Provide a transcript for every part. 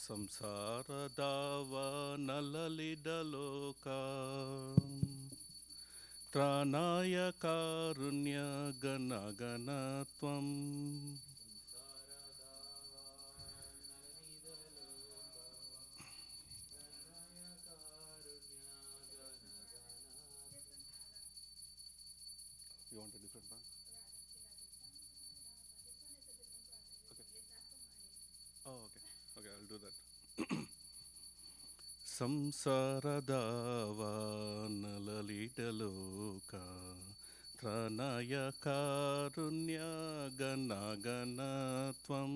ಸಂಸಾರದಾವನಲಲಿಡಲೋಕ ತ್ರಾಣಾಯ ಕಾರುಣ್ಯ ಗಣ ಗಣ ತ್ವಂ You want a different bank? Okay. Oh, okay. Okay, I'll do that. ಸಂಸಾರದಾವನಲಲಿಡಲೋಕ ತ್ರಾಣಾಯ ಕಾರುಣ್ಯ ಗಣ ಗಣ ತ್ವಂ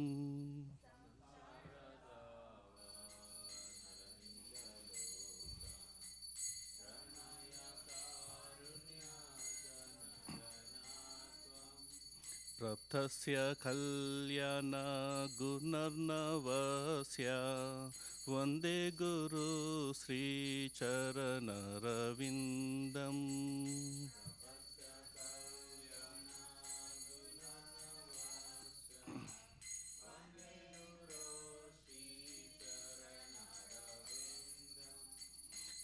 ಪ್ರಾಪ್ತಸ್ಯ ಕಲ್ಯಾಣ ಗುಣರ್ನವಸ್ಯ ವಂದೇ ಗುರು ಶ್ರೀ ಚರಣರವಿಂದಂ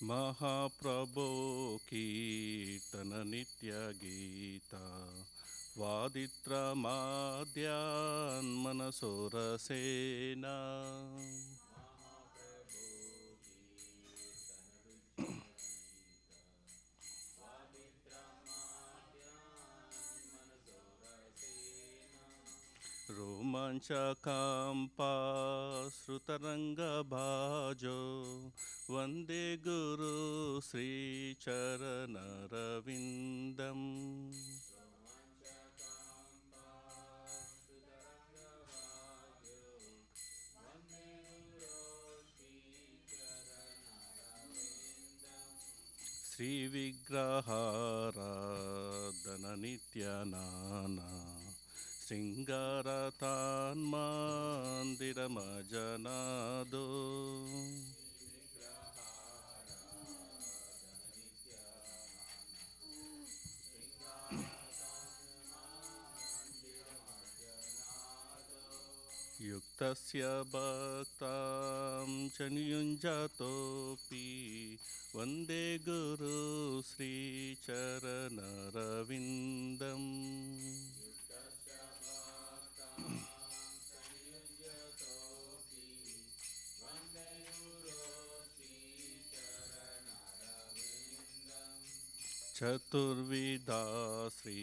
ಮಹಾಪ್ರಭೋ ಕೀರ್ತನ ನಿತ್ಯ ಗೀತಾ ವಾದಿತ್ರ ಮಾದ್ಯಾನ್ ಮನಸೋರಸೇನಾ ರೋಮಾಂಚಕಾಂಪಾಶ್ರುತರಂಗಭಾಜೋ ವಂದೇ ಗುರು ಶ್ರೀ ಚರಣರವಿಂದಂ ಶ್ರೀ ವಿಗ್ರಹಾರಾಧನ ನಿತ್ಯನಾನಾ ಶೃಂಗಾರತಾನ್ಮಂದಿರಮಜನಾದೋ ಯುಕ್ತಸ್ಯ ಭಕ್ತಾಂ ಚ ನಿಯುಂಜತೋಪಿ ವಂದೇ ಗುರು ಶ್ರೀ ಚರಣರವಿಂದಂ ಚತುರ್ವಿಧಾ ಶ್ರೀ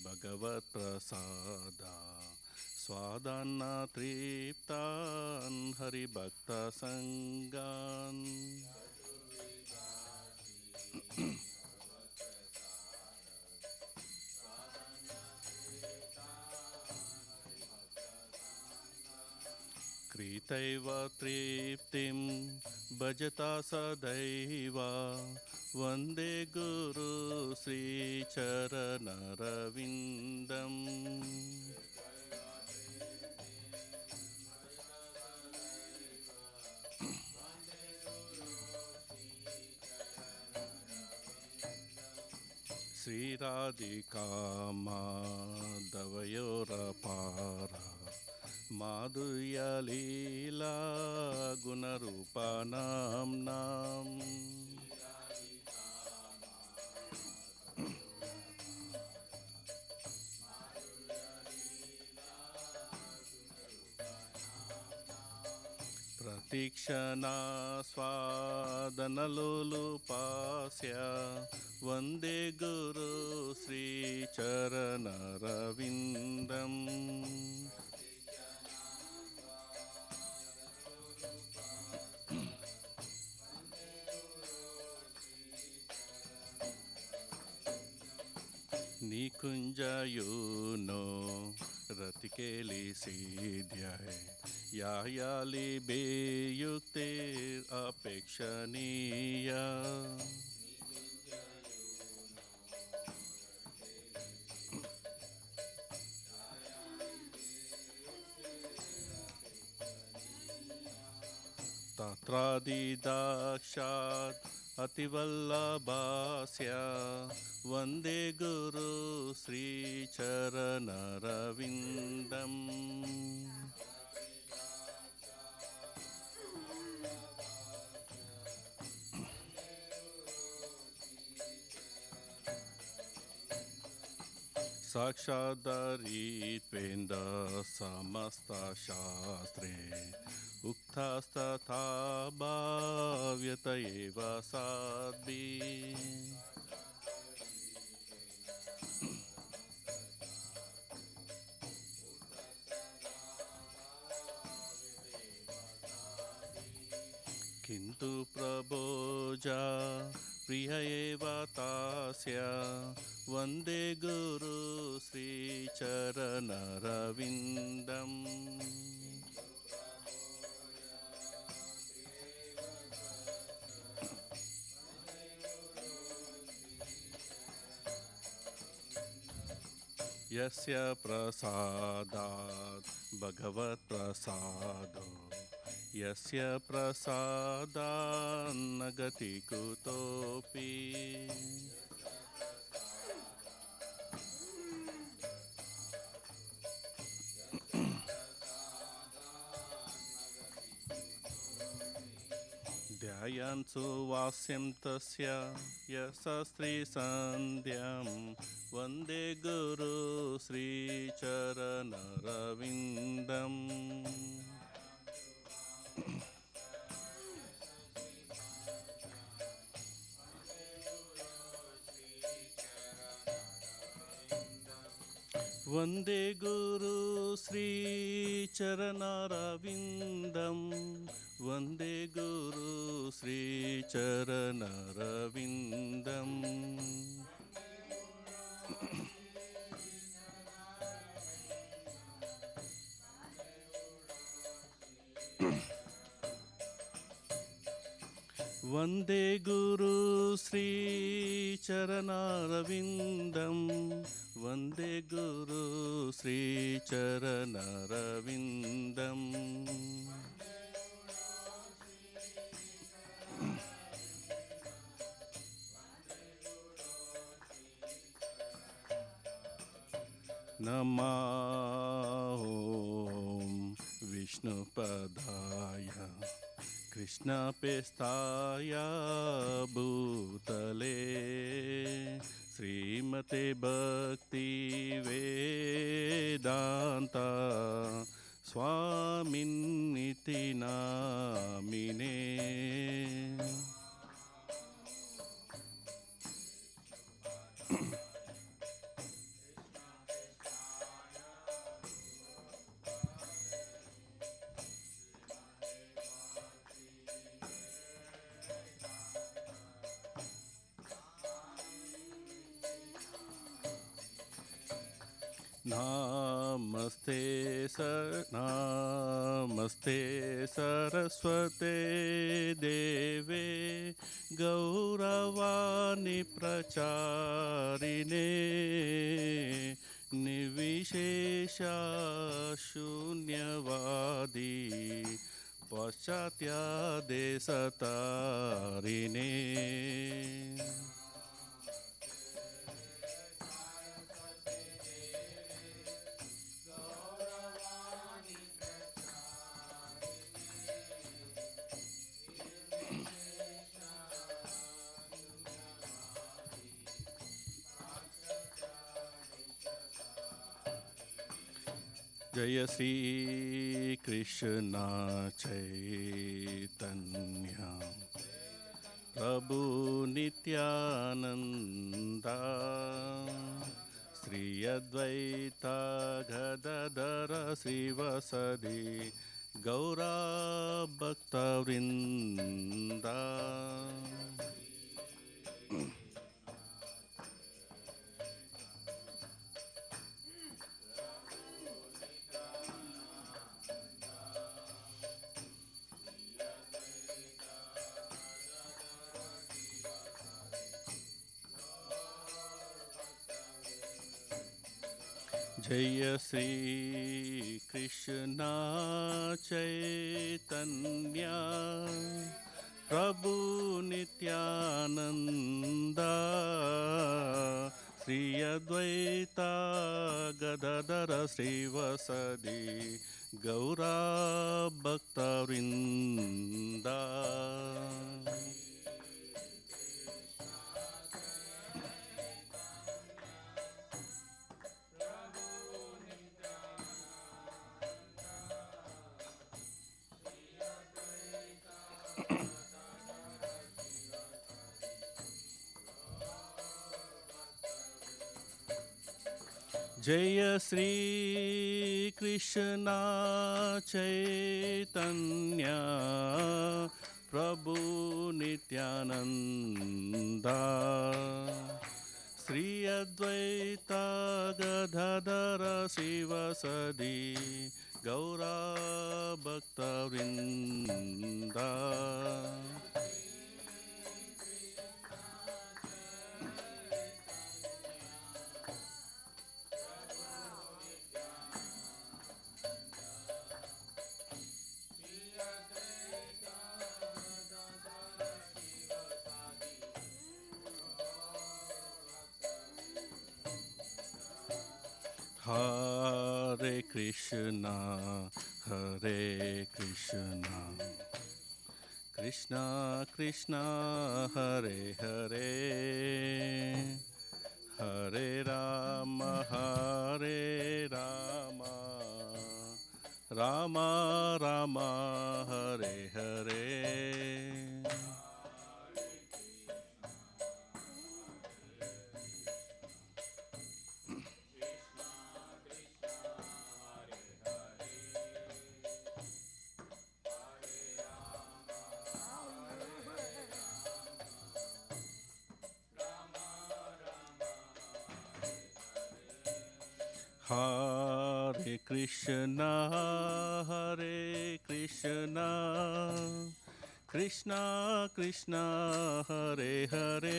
ಭಗವತ್ ಪ್ರಸಾದ ಸ್ವಾದಾನ್ನ ತೃಪ್ತಾನ್ ಹರಿಭಕ್ತ ಸಂಗಾನ್ कृतैव तृप्तिं भजता सदैव वन्दे गुरु श्रीचरणरविन्दम् श्रीराधिका माधवयोरपारा माधुर्यलीला गुणरूपानां नाम प्रतीक्षणा स्वादनलोलुपास्य वन्दे गुरु श्रीचरणरविन्दम् निकुंजयूनो रतिकेली सीध्याय यायाली बेयुक्ते अपेक्षणीया तत्रादिदाक्षात् अतिवल्लभास्य वन्दे गुरु श्रीचरणरविन्दम् साक्षादरित्वेन्द समस्तशास्त्रे उक्तस्तथा भाव्यत एव साद्भिः किन्तु प्रभोजा प्रिय एव तास्य वन्दे गुरु श्रीचरणरविन्दम् यस्य प्रसादात् भगवत्प्रसादो यस्य प्रसादान्न गति कुतोऽपि ध्यायन् सुवास्यं तस्य यशस्त्रीसन्ध्यां वन्दे गुरु श्रीचरणरविन्दम् वन्दे गुरु श्रीचरणरविन्दं वन्दे गुरु श्रीचरणरविन्दम् वन्दे गुरु श्रीचरणरविन्दं वन्दे गुरु श्रीचरणरविन्दम् नमः विष्णुपदाय कृष्णपेस्ताय भूतले श्रीमते भक्ति वेदांता स्वामिन्निति नामिने नमस्ते सरस्वते देवे गौरवाणी प्रचारिणे निर्विशेष शून्यवादी पाश्चात्यादेशतारिणे जय श्री कृष्ण चैतन्य प्रभु नित्यानंद श्री अद्वैत गदाधर श्रीवासदि गौरा भक्तवृंद जय श्री कृष्ण चैतन्य प्रभु नित्यानंद श्री अद्वैत गदाधर श्रीवासदि गौरा भक्तवृंद जय श्री कृष्ण चैतन्य प्रभु Nityanand Shri Advaita Gadadhar शिवसदि Gaura भक्तवृंद Hare Krishna, Hare Krishna, Krishna Krishna, Hare Hare, Hare Rama, Hare Rama, Rama Rama, Hare Hare. Hare Krishna, Hare Krishna, Krishna Krishna, Hare Hare,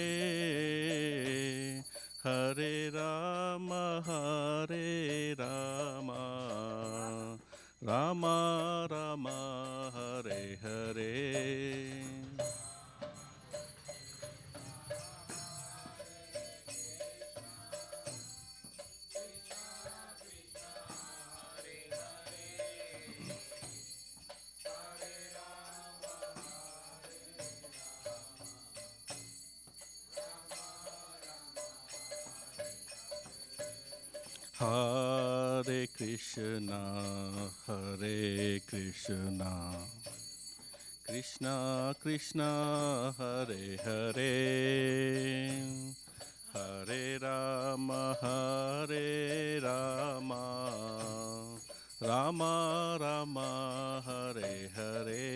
Hare Rama, Hare Rama, Rama Rama, Hare Hare. Hare Krishna, Hare Krishna, Krishna Krishna, Hare Hare, Hare Rama, Hare Rama, Rama Rama, Hare Hare.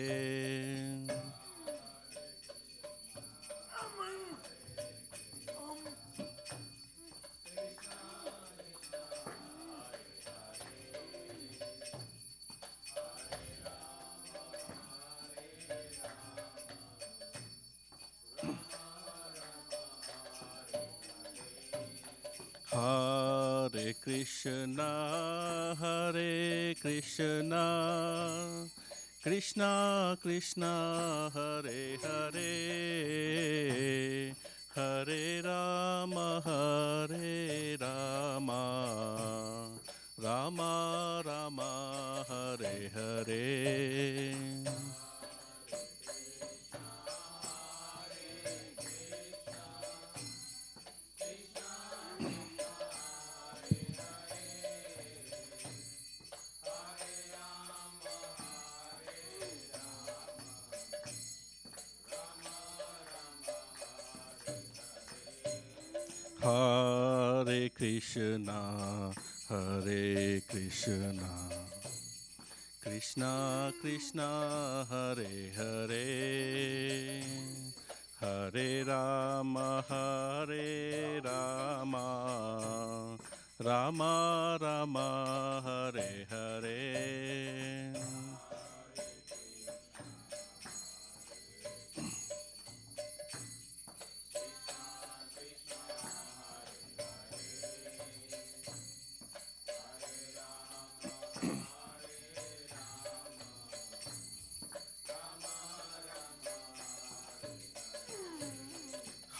Hare Krishna, Hare Krishna, Krishna Krishna, Hare Hare, Hare Rama, Hare Rama, Rama Rama, Hare Hare. Hare Krishna, Hare Krishna, Krishna Krishna, Hare Hare, Hare Rama, Hare Rama, Rama Rama, Hare Hare.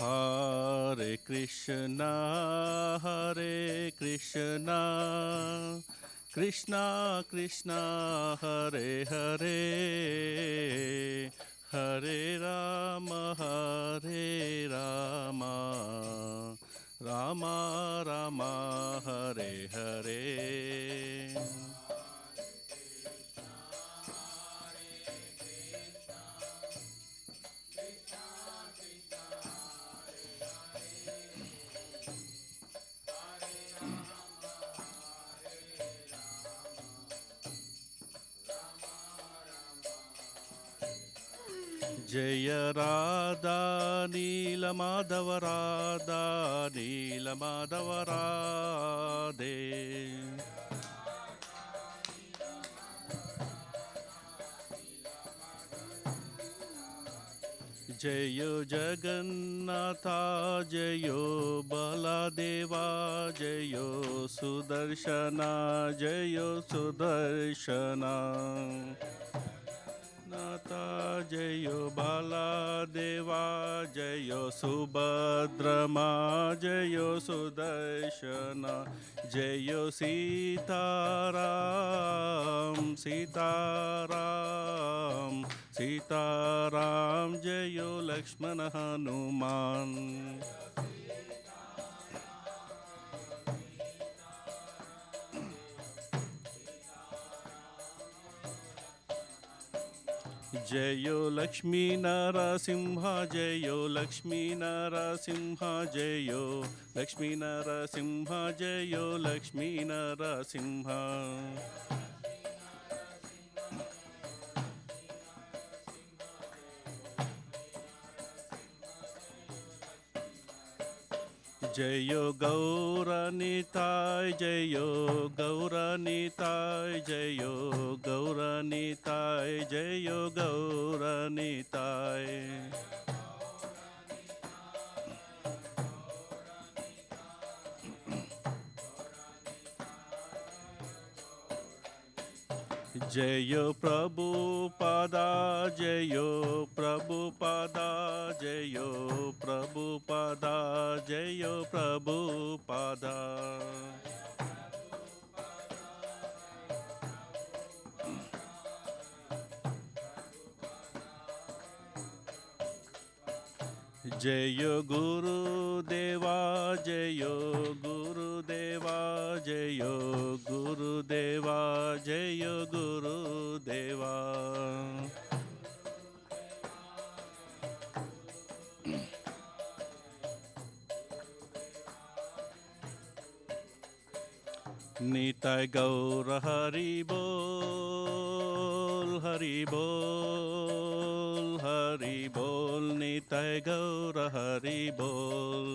Hare Krishna, Hare Krishna, Krishna Krishna, Hare Hare, Hare Rama, Hare Rama, Rama Rama, Hare Hare. जय राधा नीलमाधव राधा नीलमाधव राधे। जयो जगन्नाथा जयो बलदेवा जयो सुदर्शना जयो सुदर्शना नाथा जयो बलदेवा जयो सुभद्रमा जयो सुदर्शना जयो सीताराम सीताराम सीताराम जयो लक्ष्मण हनुमान। जयो लक्ष्मी नरसिंह जयो लक्ष्मी नरसिंह जयो लक्ष्मी नरसिंह जयो लक्ष्मी नरसिंह। जयो गौरनिताय जयो गौरनिताय जयो गौरनिताय जयो गौरनिताय। जयो प्रभुपादा जयो प्रभुपादा जयो प्रभुपादा जयो प्रभुपादा। जयो गुरुदेवा जयो गुरुदेवा जयो गुरुदेवा जयो गुरुदेवा। निताय गौर हरि बोल हरि बोल हरि बोल निताय गौर हरि बोल।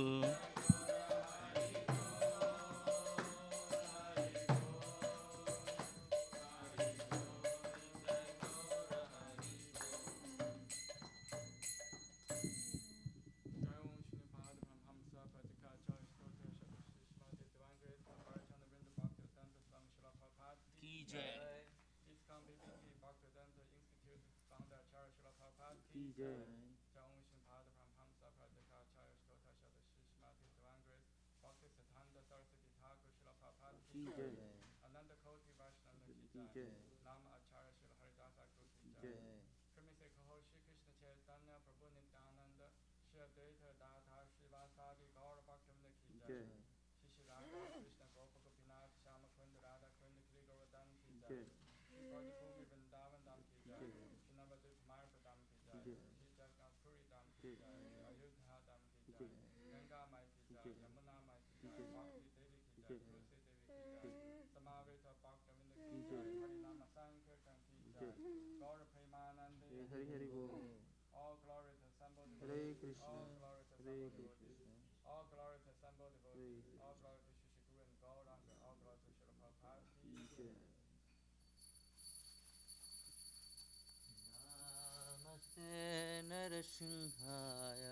नरसिंहाय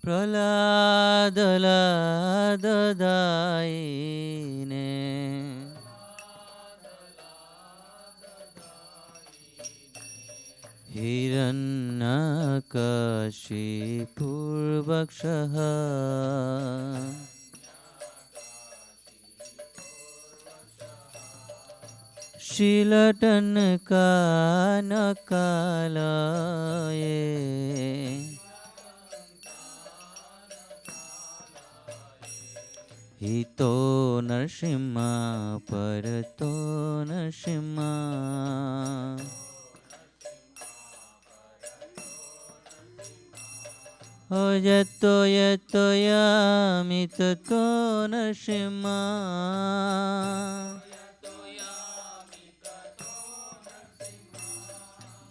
प्रह्लादलाददायिने हिरण्यकशिपुर्वक्षः शीलटनकानकालये हितो नरसिंह परतो नरसिंह यतो यतो यामि ततो नरसिंह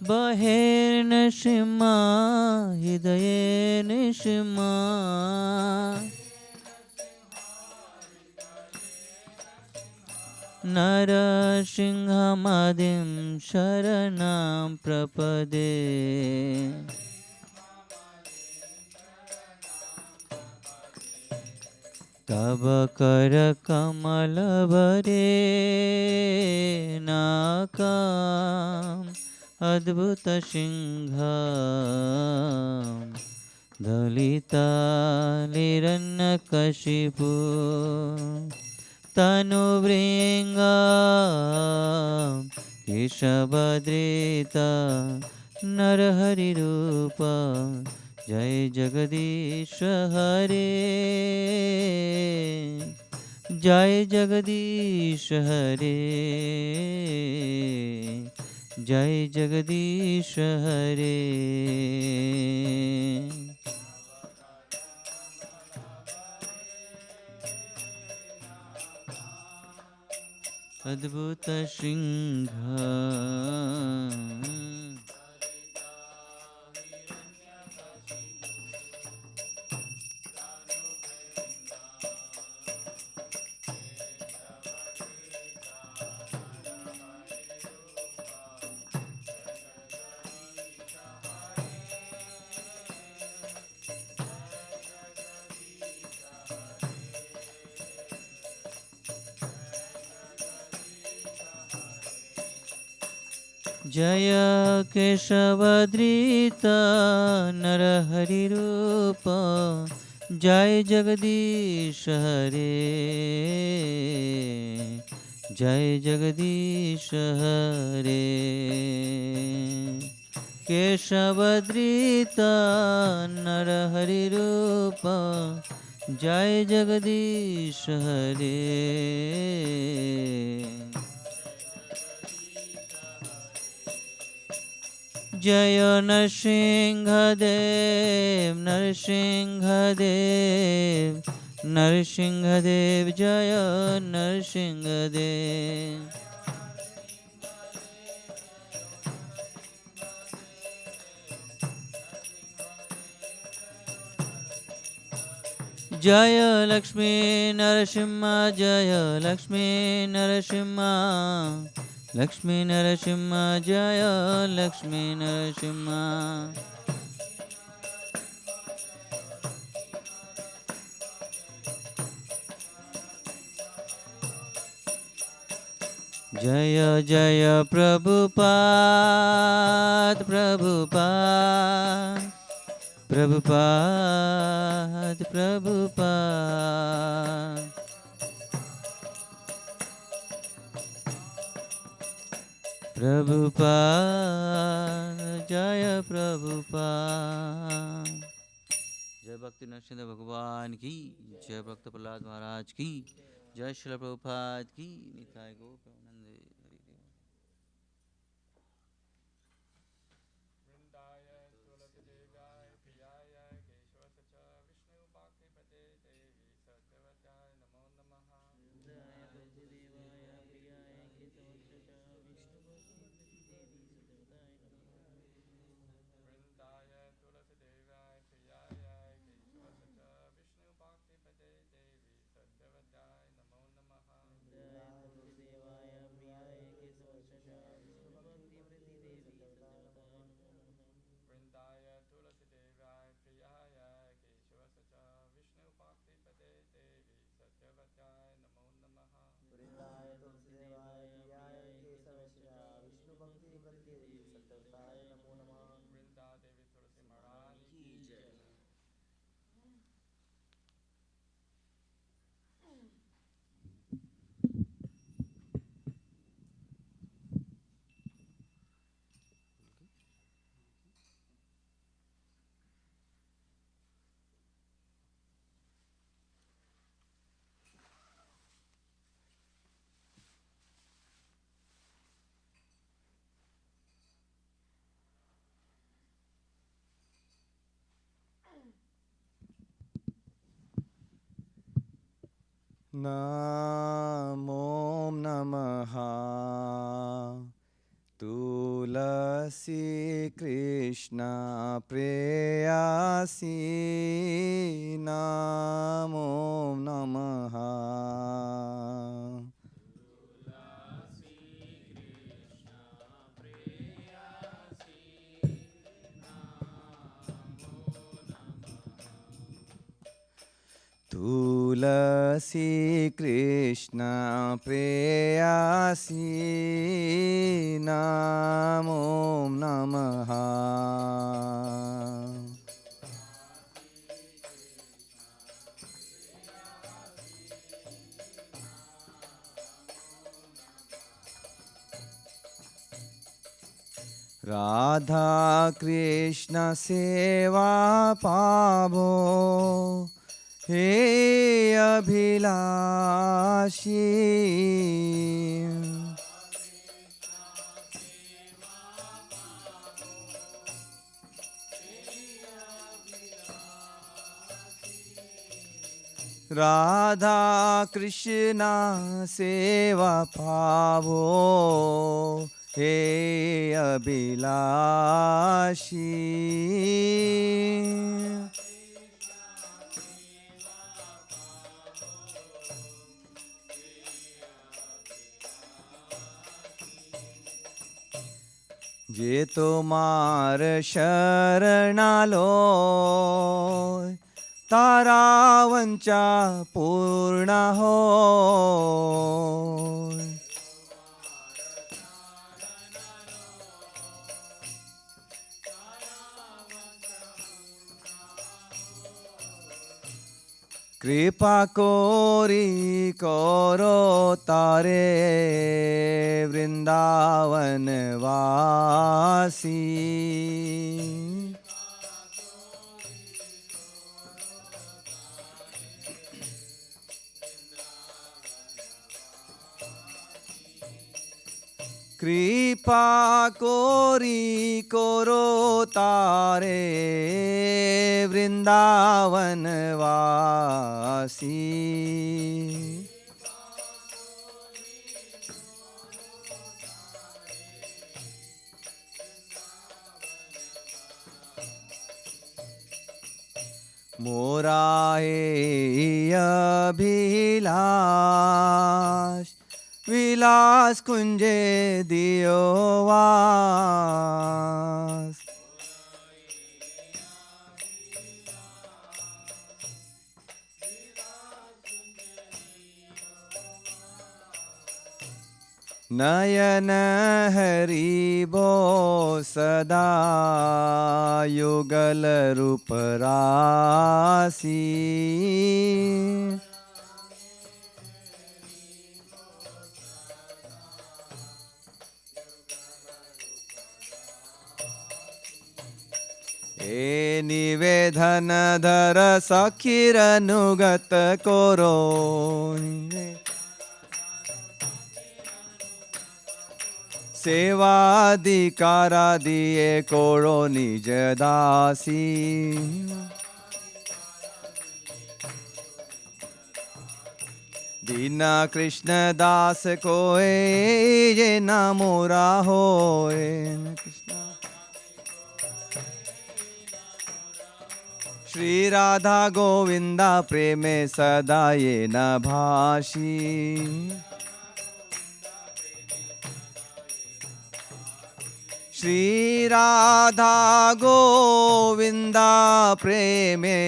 बहिर्नशिमा हृदये निशिमा नरसिंहमादिं शरणं प्रपदे तव करकमलवरे नाकाम् अद्भुतसिंह दलितालिरन्नकशिपु तनुभृङ्गा केशवद्रिता नरहरिरूप जय जगदीश हरे जय जगदीश हरे जय जगदीश हरे अद्भुत सिंह जय केशवद्रिता नरहरिरूप जय जगदीश हरे जय जगदीश हरे केशवद्रिता नरहरिरूप जय जगदीश हरे जय नरसिंहदेव नरसिंहदेव नरसिंहदेव जय नरसिंहदेव जय लक्ष्मी नरसिंह जय लक्ष्मी नरसिंह लक्ष्मी नरसिंह जय लक्ष्मी नरसिंह जय जय प्रभुपाद प्रभुपाद प्रभुपाद प्रभुपाद प्रभुपाद जय प्रभुपाद जय भक्ति नरसिंह भगवान की जय भक्त प्रहलाद महाराज की जय श्री प्रभुपाद की निताय गो प्रेमानंद हरि देव नमो नमः तुलसी कृष्ण प्रेयसी नमो नमः। तुलसी कृष्ण प्रेयसी नमो नमः। राधा कृष्ण सेवा पावो हे अभिलाषी। राधा कृष्ण सेवा पावो हे अभिलाषी। जे तुम्हार शरणालो तारा वंचा पूर्ण हो। कृपा कोरी करो तारे वृंदावन वासी। कृपा कोरी करो तारे वृंदावन वासी। मोरा हे अभिलाष विलास कुंजे दियो वास। नयन हरिबो सदा युगल रूप राशि। ए निवेदन धर सखीर अनुगत करो। सेवाधिकारा दिए करो निज दासी। दीना कृष्ण दास कोए ये न मोरा होए। श्री राधा गोविंदा प्रेमे सदा ये न भाषी। श्री राधा गोविंदा प्रेमे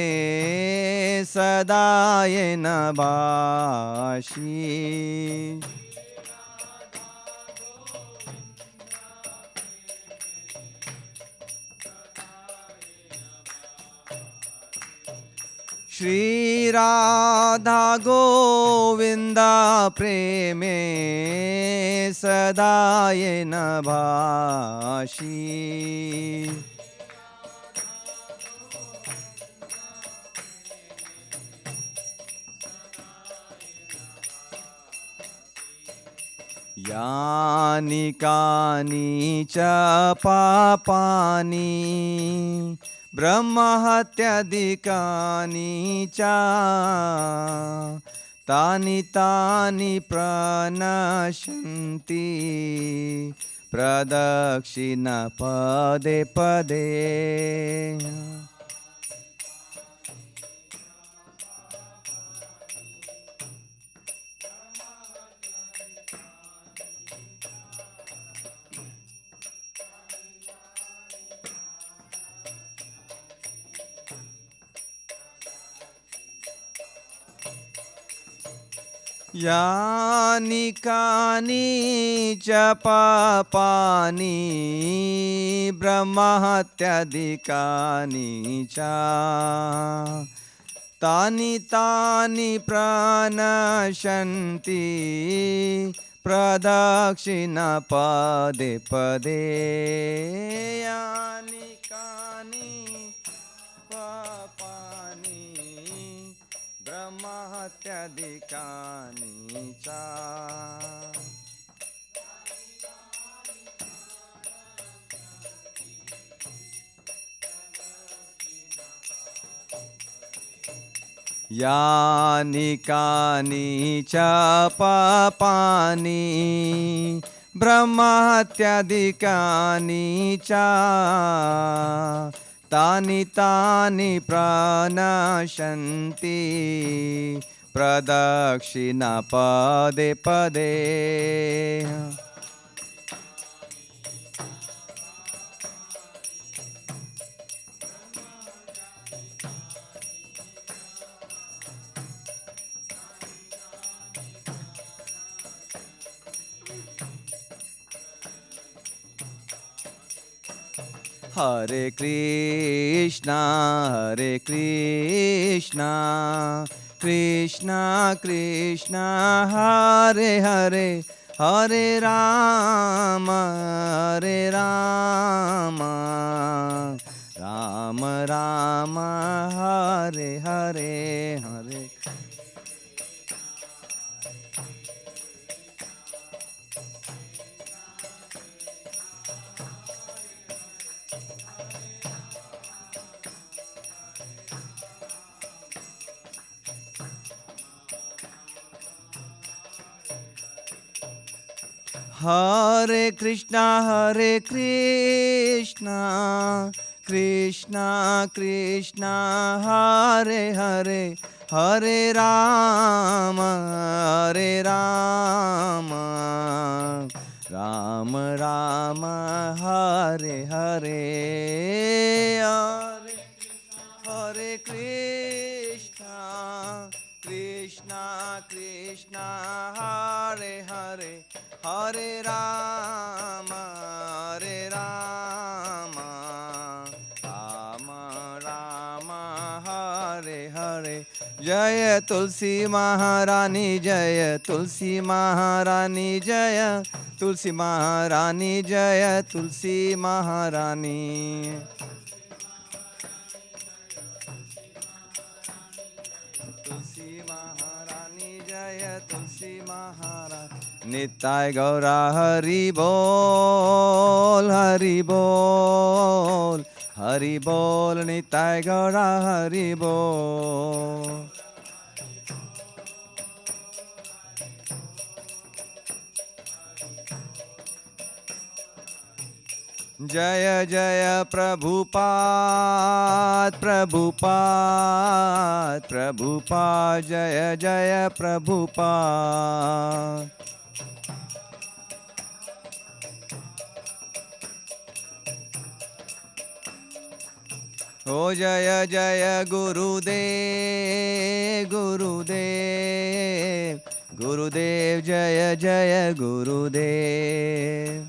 सदा ये न भाषी। श्री राधा गोविंदा प्रेमे सदा ये न भाषी। यानि कानि च पापानि ब्रह्महत्यादिकानि च तानि तानि प्रणश्यन्ति प्रदक्षिण पदे पदे यानि कानि च पापानि ब्रह्महत्यादिकानि च तानि तानि प्रणश्यन्ति प्रदक्षिण पदे पदे यानि कानि पापानि ब्रह्महत्यादिकानि च यानि कानि च पापानि ब्रह्महत्यादिकानि च तानि तानि प्रणश्यन्ति प्रदक्षिण पदे पदे हरे कृष्णा कृष्णा कृष्णा हरे हरे हरे राम राम राम हरे हरे हरे हरे कृष्णा कृष्णा कृष्णा हरे हरे हरे राम राम राम हरे हरे हरे हरे कृष्णा कृष्णा कृष्णा हरे हरे हरे राम राम राम हरे हरे जय तुलसी महारानी जय तुलसी महारानी जय तुलसी महारानी जय तुलसी महारानी तुलसी महारानी जय तुलसी महारानी निताय गौरा हरि बोल हरि बोल निताय गौरा हरि बोल जय जय प्रभुपाद जय जय प्रभुपाद ओ जय जय गुरुदेव जय जय गुरुदेव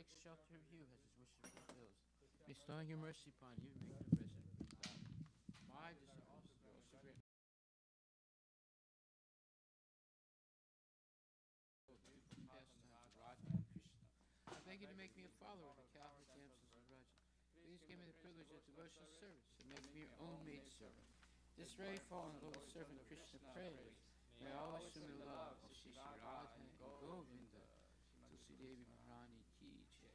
takes shelter of you, has his wishes fulfilled. Bestowing your mercy upon you, make you resident with God. My this also great. Pastimes of Radha and Krishna. I beg you to make me a follower of the Catholic damsels of Raja. Please give me the privilege of devotional service and make me your own maid servant. This very fallen little servant Krishna prays. May I always show me love to Shri Radha and Govinda. Tulsi Devi Maharani ki jai.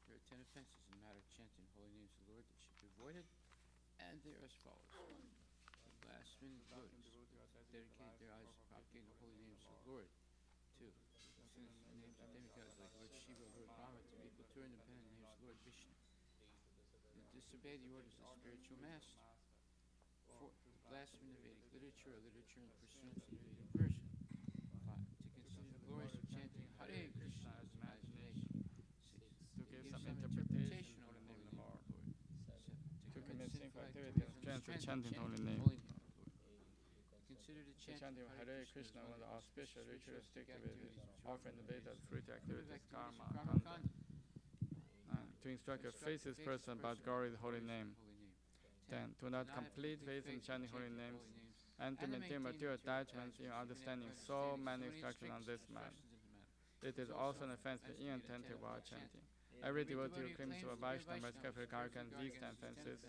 There are 10 offenses in the matter of chanting holy names of the Lord that should be avoided, and they are as follows. 1. Blasphemy of devotees. Dedicate their eyes to propagating the holy names of the Lord. 2. Sing the names of demigods like Lord Shiva, Lord Rama, to be able to independent names of Lord Vishnu. Disobey the orders of the spiritual master. 4. Blasphemy of Vedic literature or literature in pursuance of the Vedic version. 5. To consider the glories of chanting Hare Krishna as imagination. 6. To give some interpretation of the holy name of the Lord. 7. To commit sinful activities in the strength of chanting the holy name of the Lord. To consider the chanting of Hare Krishna one of the auspicious ritualistic activities offering the Vedas fruit activities, karma, conduct. 9. To instruct a faithless person about glory of the holy name. 10. To not complete faith in chanting holy names, and to maintain material attachments in understanding so many instructions on this matter. It is also an offense to be inattentive while chanting. Every devotee who claims to a Vaishnava must carefully guard against these 10 offenses.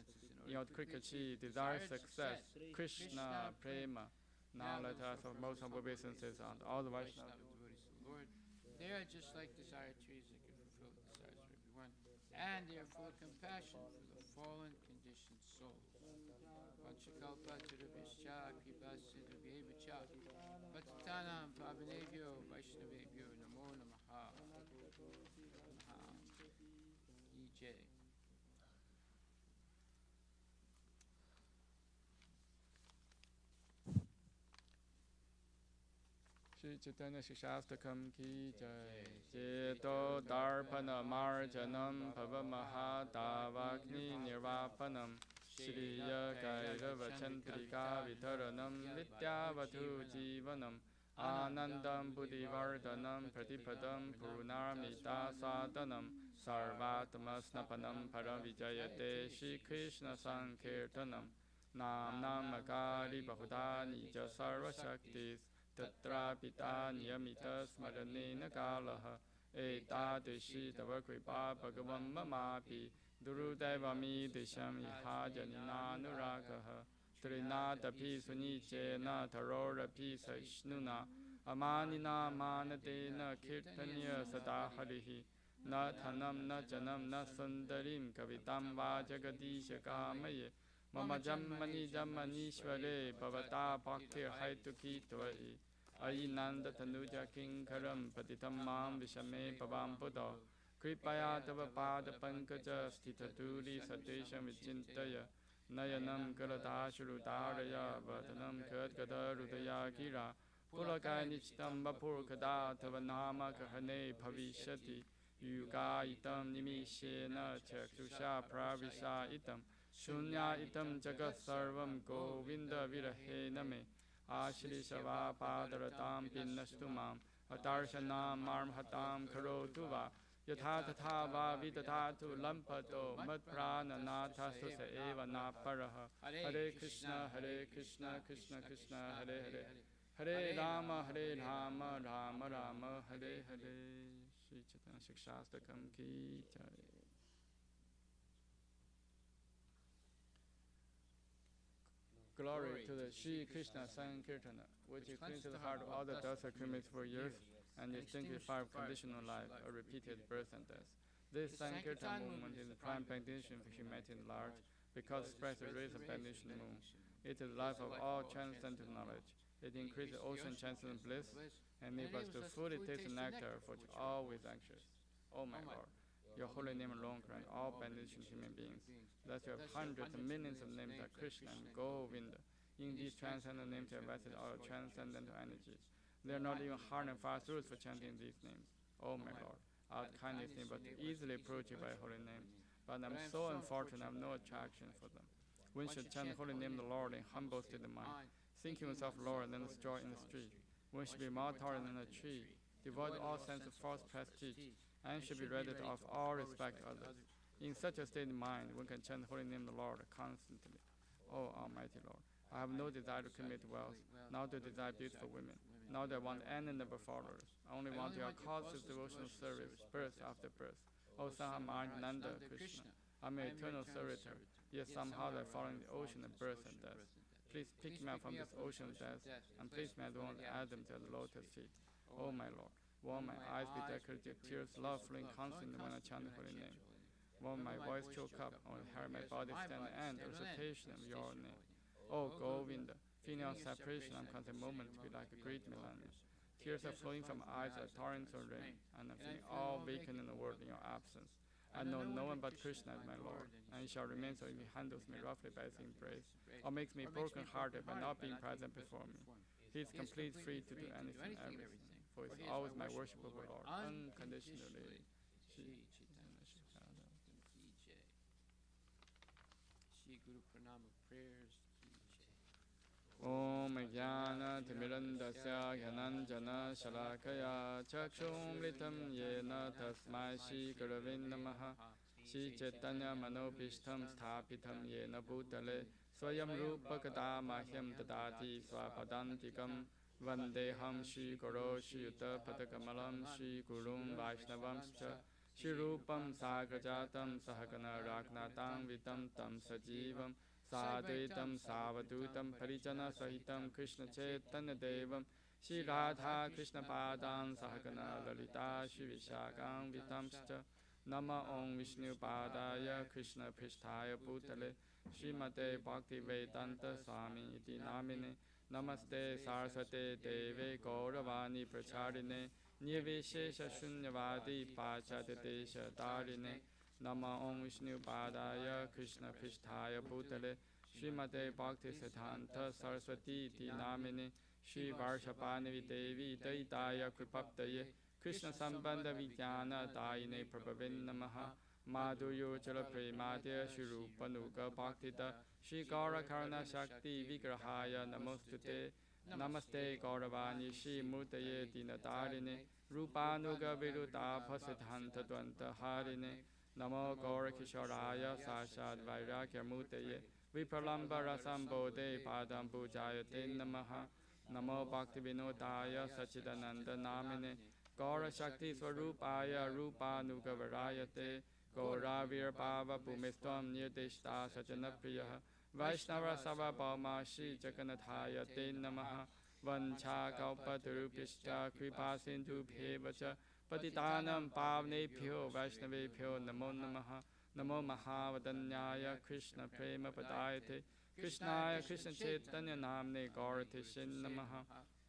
In order to quickly achieve desired success, Krishna, Prema. Now let us of most humble obeisances on all the Vaishnava devotees of the Lord. They are just like desired trees that can fulfill the desires of everyone, and they are full of compassion for the fallen conditioned souls. Panchakalpa Tarabhischa Kripa Sindhubhyevacha Patitanam Pavanebhyo Vaishnavebhyo Namo Namaha. Jai. Shri Chaitanya Shikshastakam ki jai. Cheto Darpana Marjanam Pavamahadavagni Nirvapanam Shriya Kairava Chantrika Vitaranam Vidyavatu Jivanam Anandam Buddhivardhanam Pratipadam Purnamita Sadhanam Sarvatmasnapanam Paravijayate Shri Krishna Sankirtanam Nam Namakari Bahuda Nija Sarva Shaktis Tatra Pita Niyamita Smaranena Kalaha Etadishi Tava Kripa Bhagavam Mamapi Durudevami Disham Ihajanina Nuragaha Trinadapi Sunichena Tarorapi Saishnuna Amanina Manadena Kirtanya Sadaharihi Na Thanam Na Janam Na Sundarim Kavitam Vajagadisha Kamaye Mama Jammani Jammanishware Bhavata Bhaktir Haituki Tvai Ainanda Tanuja Kinkaram Patitam Mam Vishame Pavam Buddha Kripaya Tava Pada Pankaja Sthitaturi Satesham Vichintaya Nayanam Karadashurudaraya Vatanam Kadgada Rudaya Gira Pulakai Nichitam Vapurkada Tava Nama Kahane Bhavishati Yuga Itam Nimishena Chakshusha Pravisha Itam Shunya Itam Jagat Sarvam Govinda Virahe Name Ashri Shava Padaratam Pinnastumam Atarshanam Marmhatam Karotuva Yatha Tatha Va Vidatatu Lampato Matprana Nathastu Se Eva Naparaha Hare Krishna Krishna Krishna Hare Hare Hare Rama Rama Rama Hare Hare. Shri Chaitanya Shikshastakam ki jai. Glory to the Shri Krishna Sankirtana, which is clean to the heart of all the dust accumulated for years and extinguished fire of conditional life, a repeated birth and death. This Sankirtan movement is the prime benediction for humanity at large, because it spreads the rays of benediction moon. It is the life of all transcendental knowledge. It increases ocean transcendent bliss and enables us to fully taste the nectar for which all is anxious. Oh my Lord, your holy name alone grant all benediction to human beings. Thus you have hundreds of millions of names like Krishna and Govinda. In these transcendental names you have vested all transcendental energies. They are not even hard and fast rules for chanting these names. Oh my Lord, I would kindly able to easily approach you by holy names, but I'm so unfortunate I have no attraction for them. One should chant the holy name of the Lord in humble state of mind, thinking himself Lord and then joy in the street. One should be more tolerant than a tree, devoid of all sense of false prestige, and should be ready to offer all respect to others. In such a state of mind, one can chant the holy name of the Lord constantly. O Almighty Lord, I have no desire to commit wealth, nor do I desire beautiful women, nor do I want any number followers. I only want your causeless devotional service, birth after birth. O Son of Nanda Krishna, I am your eternal servitor, yet somehow I fall in the ocean of birth and death. Please pick me up from this ocean of death, and place me at one of Adam to the lotus feet. O my Lord, won't my eyes be decorated with tears, love flowing constantly when I chant the holy name? Won't my voice choke up, or hair my body stand the end, or recitation of your name? O Govinda, feeling of separation, I'm content moment to be like a great millennium. Tears are flowing from eyes like torrents of rain, and I'm feeling all vacant in the world in your absence. I know no one but Krishna as my Lord, and he shall remain so if he handles me roughly by his embrace, or makes me broken-hearted by not being present before me. He is completely free to do anything, everything, for he is always my worshipable Lord, unconditionally. Shri Guru Pranama prayers. Om Jnana Timirandasya Gyananjana Shalakaya Chakshumritam Yena Tasmai Shri Gurave Namaha Shri Chaitanya Manobhishtam Sthapitam Yena Bhutale Swayam Rupa Kata Mahyam Tadati Swapadantikam Vandeham Shri Guru Shri Yuta Padakamalam Shri Gurum Vaishnavamscha Shri Rupam Sagrajatam Sahagana Ragnatam Vitam Tam Sajivam Sadvaitam Savadutam Parijana Sahitam Krishna Chaitanya Devam Shri Radha Krishna Padam Sahagana Lalita Shri Vishakam Vitamscha Nama Om Vishnu Padaya Krishna Pristhaya Bhutale Srimate Bhakti Vedanta Swami Iti Namine Namaste Saraswate Deve Gauravani Pracharine Nirvishesha Shunyavadi Pachate Desha Darine Nama Om Vishnu Padaya Krishna Pristhaya Bhutale Srimate Bhakti Siddhanta Saraswati Iti Namine Shri Varshapanavi Devi Daitaya Kripaptaye Krishna Sambandha Vijnana Dayine Prabhavin Namaha Madhuryo Chala Premadya Shri Rupanuga Bhaktita Shri Gaura Karana Shakti Vigrahaya Namostute Namaste Gauravani Shri Murtaye Dinadarine Rupanuga Viruta Pasiddhanta Dvanta Harine Namo Gaura Kishoraya Sashad Vairagya Murtaye Vipralamba Rasam Bodhe Padam Pujayate Namaha Namo Bhakti Vinodaya Sachidananda Namine Gaura Shakti Swarupaya Rupanuga Varayate Gaura Virbhava Bhumistvam Nirdishta Sajana Priyaha Vaishnava Sava Bhauma Shri Jagannathaya Te Namaha Vancha Kalpatarubhishta Kripa Sindhu Bhevacha Patitanam Pavnebhyo Vaishnavebhyo Namo Namaha Namo Mahavadanyaya Krishna Prema Padayate Krishnaya Krishna Chaitanya Namne Gaurate Shin Namaha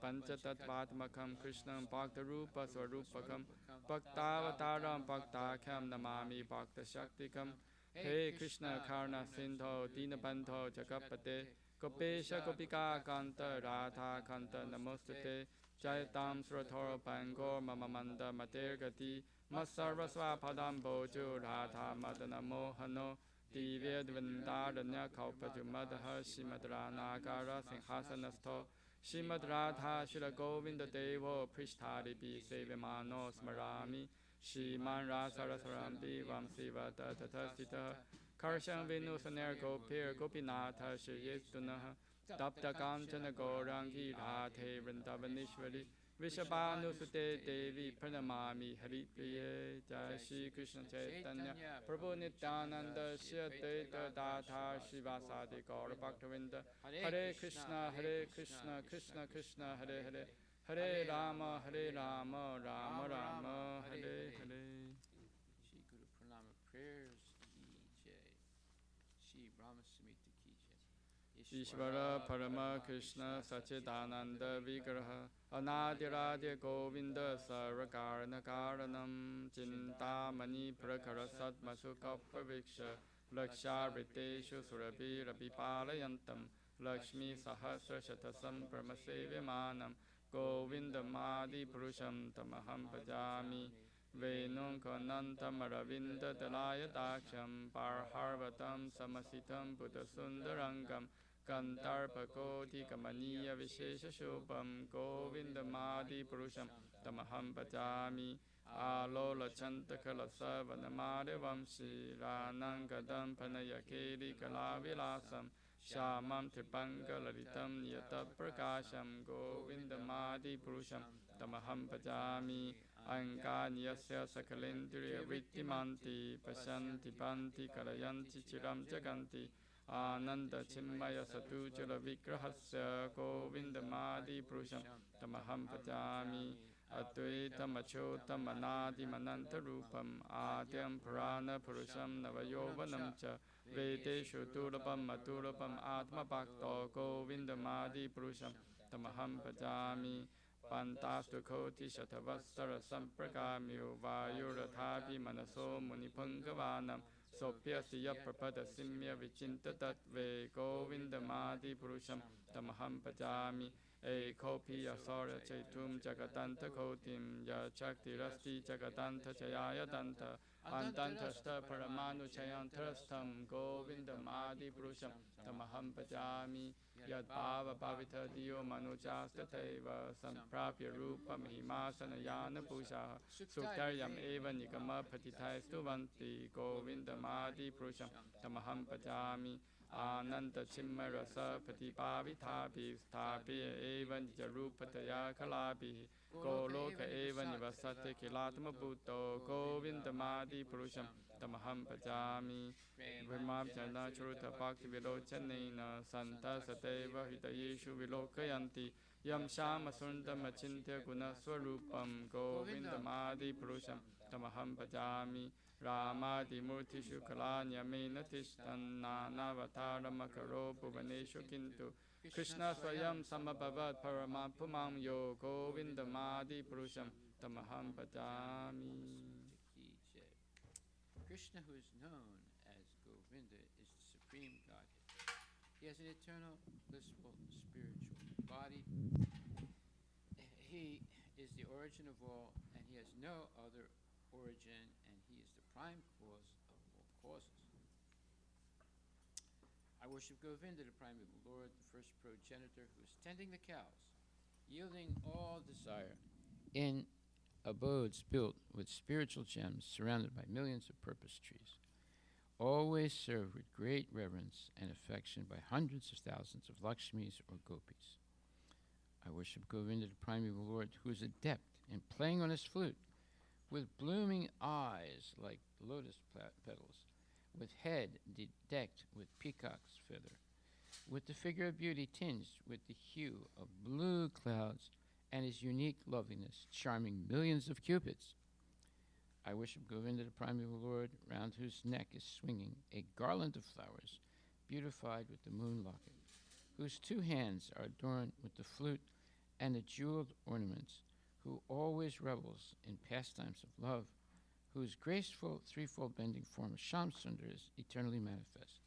Panchatattvatmakam Krishnam Bhaktarupa Swarupakam Bhaktavataram Bhaktakham Namami Bhakta Shaktikam He Krishna Karna Sindho Dinabandho Jagapate Gopesha Gopika Kanta Radha Kanta Namostate Jaitam Surathoro Bangor Mamamanda Matergati Masarvasva Padam Bojo Radha Madana Mohano Divya Dvindaranya Kaupaju Madha Shimadra Nagara Singhasanasto Shrimad Radha Shila Govinda Devo Prishtari Bi Sevimano Smarami Shriman Rasarasarambi Vamsiva Tatasita Karsham Vinu Saner Gopir Gopinatha Shriyestunaha Tapta Kanchana Gaurangi Radhe Vrindavanishwari Vishabhanu Sute Devi Pranamami Hari Priye Jai Shri Krishna Chaitanya Prabhu Nityananda Shri Advaita Datha Srivasadi Gaura Bhaktavinda Hare Krishna Krishna Krishna Hare Hare Hare Rama Rama Rama Hare Hare. Shri Guru Pranama prayers. Ki Jai. Shri Brahma Samhita Ki Jai. Ishvara Parama Krishna Sachidananda Vigraha Anadiradi Govinda Sarakarana Karanam Chintamani Prakara Satmasuka Paviksha Lakshariteshu Surabi Rabi Palayantam Lakshmi Sahasra Shatasam Brahmasevimanam Govinda Madi Purusham Tamaham Bhajami Venunkanantamaravindalayadaksham Parharvatam Samasitam Buddhasundarangam Kantarpakoti Kamaniya Vishesha Shubham Govindamadi Purusham Tamaham Bhajami Alola Chantakala Savanamade Vamsi Ranangadam Panayakeli Kalavilasam Shamam Tripanga Lalitam Yata Prakasham Govindamadi Purusham Tamaham Bhajami Anganyasya Sakalendriya Vittimanti Pashanti Panti Kalayanti Chiram Jaganti Ananda Chinmaya Satujala Vigrahasya Govindamadi Purusham Tamaham Bhajami Advaita Machotam Manadi Mananta Rupam Adyam Purana Purusham Navayovanam Cha Vedeshu Durabam Madurabam Atma Bhakto Govindamadi Purusham Tamaham Bhajami Pantastu Koti Shatavastara Samprakamyu Vayurathapi Manaso Munipangavanan Sopyasiya Prapada Simya Vichinta Tatve Govindamadi Purusham Tamaham Bhajami Ekopi Asara Chaitum Jagatanta Kotim Yachakti Rasti Jagatanta Chayaya Danta Antantasta Paramanu Chayantrastam Govindamadi Purusham Tamaham Bhajami Yad Bhava Bhavita Dio Manujastateva Samprapya Rupa Mahimasana Yana Pusha Suktaryam Eva Nikama Patitai Stuvanti Govindamadi Purusham Tamaham Bhajami Ananta Chimma Rasa Patipavithapi Sthapi Eva Nijarupataya Kalapi Goloka Eva Nivasate Kilatma Bhutto Govindamadi Purusham Tamaham Bhajami Vimabjana Churuta Bhakti Vilochanena Santa Sateva Hitayeshu Vilokayanti Yam Shama Sundam Achintya Guna Swarupam Govindamadi Purusham Tamaham Bhajami Ramadi Murti Shukalanya Mena Tishtan Nanavatara Makaro Bhuvaneshu Kintu Krishna Swayam Samabhavat Paramapumam Yo Govindamadi Purusham Tamaham Bhajami. Krishna, who is known as Govinda, is the supreme Godhead. He has an eternal, blissful, spiritual body. He is the origin of all, and he has no other origin, and he is the prime cause of all causes. I worship Govinda, the primeval Lord, the first progenitor, who is tending the cows, yielding all desire in abodes built with spiritual gems surrounded by millions of purpose trees, always served with great reverence and affection by hundreds of thousands of Lakshmis or Gopis. I worship Govinda, the primeval Lord, who is adept in playing on his flute, with blooming eyes like lotus petals, with head decked with peacock's feather, with the figure of beauty tinged with the hue of blue clouds, and his unique loveliness charming millions of cupids. I worship Govinda, the primeval Lord, round whose neck is swinging a garland of flowers, beautified with the moon locket, whose two hands are adorned with the flute and the jeweled ornaments, who always revels in pastimes of love, whose graceful threefold bending form of Shamsundar is eternally manifest.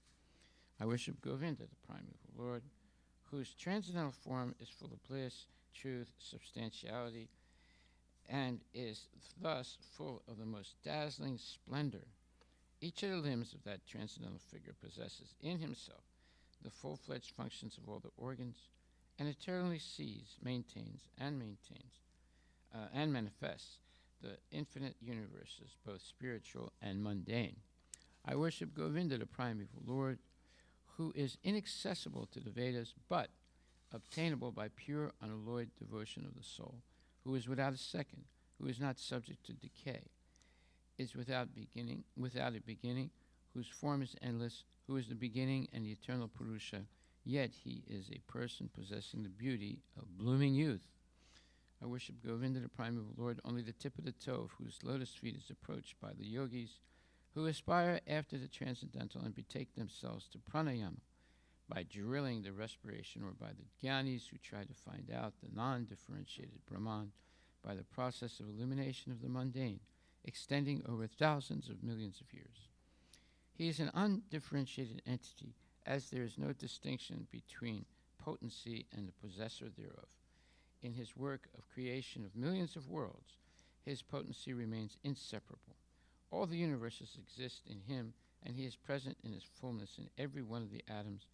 I worship Govinda, the primeval Lord, whose transcendental form is full of bliss, truth, substantiality, and is thus full of the most dazzling splendor. Each of the limbs of that transcendental figure possesses in himself the full-fledged functions of all the organs, and eternally sees, maintains, and manifests the infinite universes, both spiritual and mundane. I worship Govinda, the primeval Lord, who is inaccessible to the Vedas, but obtainable by pure, unalloyed devotion of the soul, who is without a second, who is not subject to decay, is without a beginning, whose form is endless, who is the beginning and the eternal Purusha, yet he is a person possessing the beauty of blooming youth. I worship Govinda, the primeval Lord, only the tip of the toe of whose lotus feet is approached by the yogis, who aspire after the transcendental and betake themselves to pranayama, by drilling the respiration, or by the jnanis who try to find out the non-differentiated Brahman by the process of elimination of the mundane, extending over thousands of millions of years. He is an undifferentiated entity, as there is no distinction between potency and the possessor thereof. In his work of creation of millions of worlds, His potency remains inseparable. All the universes exist in him, and he is present in his fullness in every one of the atoms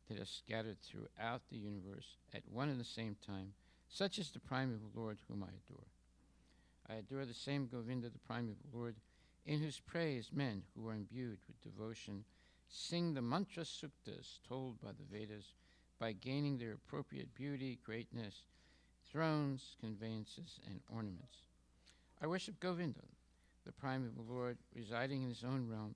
that are scattered throughout the universe at one and the same time. Such is the primeval Lord whom I adore. I adore the same Govinda, the primeval Lord, in whose praise men who are imbued with devotion sing the mantra suktas told by the Vedas by gaining their appropriate beauty, greatness, thrones, conveyances, and ornaments. I worship Govinda, the primeval Lord, residing in his own realm,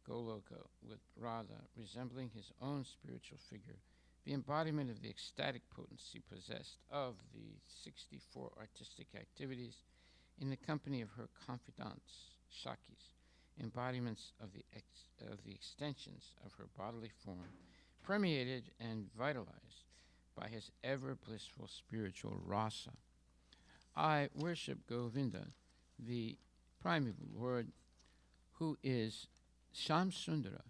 Goloka, with Radha, resembling his own spiritual figure, the embodiment of the ecstatic potency possessed of the 64 artistic activities in the company of her confidants, Shakis, embodiments of the extensions of her bodily form, permeated and vitalized by his ever blissful spiritual rasa. I worship Govinda, the primeval Lord, who is Shamsundara,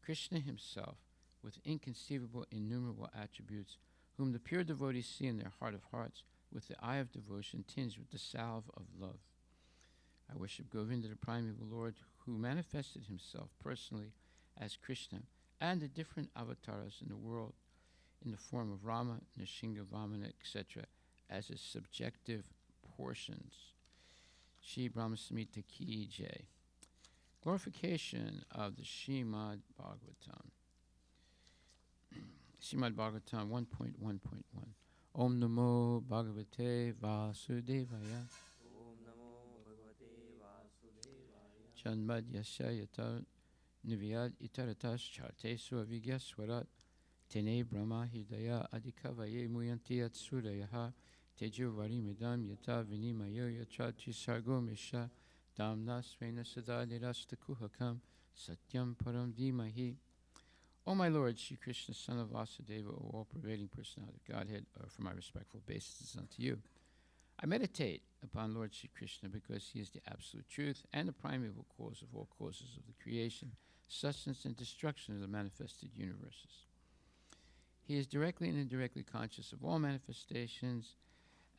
Krishna himself, with inconceivable, innumerable attributes, whom the pure devotees see in their heart of hearts, with the eye of devotion tinged with the salve of love. I worship Govinda, the primeval Lord, who manifested himself personally as Krishna and the different avatars in the world in the form of Rama, Nrsimha, Vamana, etc., as his subjective portions. Shri Brahma Samhita Ki Jai. Glorification of the Srimad Bhagavatam. Srimad Bhagavatam 1.1.1. Om Namo Bhagavate Vasudevaya. Om Namo Bhagavate Vasudevaya. Janmad Yasya Yata Nivyad Itaratas Chartesu Avigya Swarat Tene Brahma Hidaya Adikavaye Muyanti Atsurayaha Tejo Varimidam Yata Vinimayo Yachati Sargo Misha Damna Svena Sada Nirastakuhakam Satyam Param Dhimahi. O my Lord, Shri Krishna, son of Vasudeva, O all-pervading personality of Godhead, for my respectful obeisances unto you. I meditate upon Lord Shri Krishna because he is the absolute truth and the primeval cause of all causes of the creation, sustenance, and destruction of the manifested universes. He is directly and indirectly conscious of all manifestations,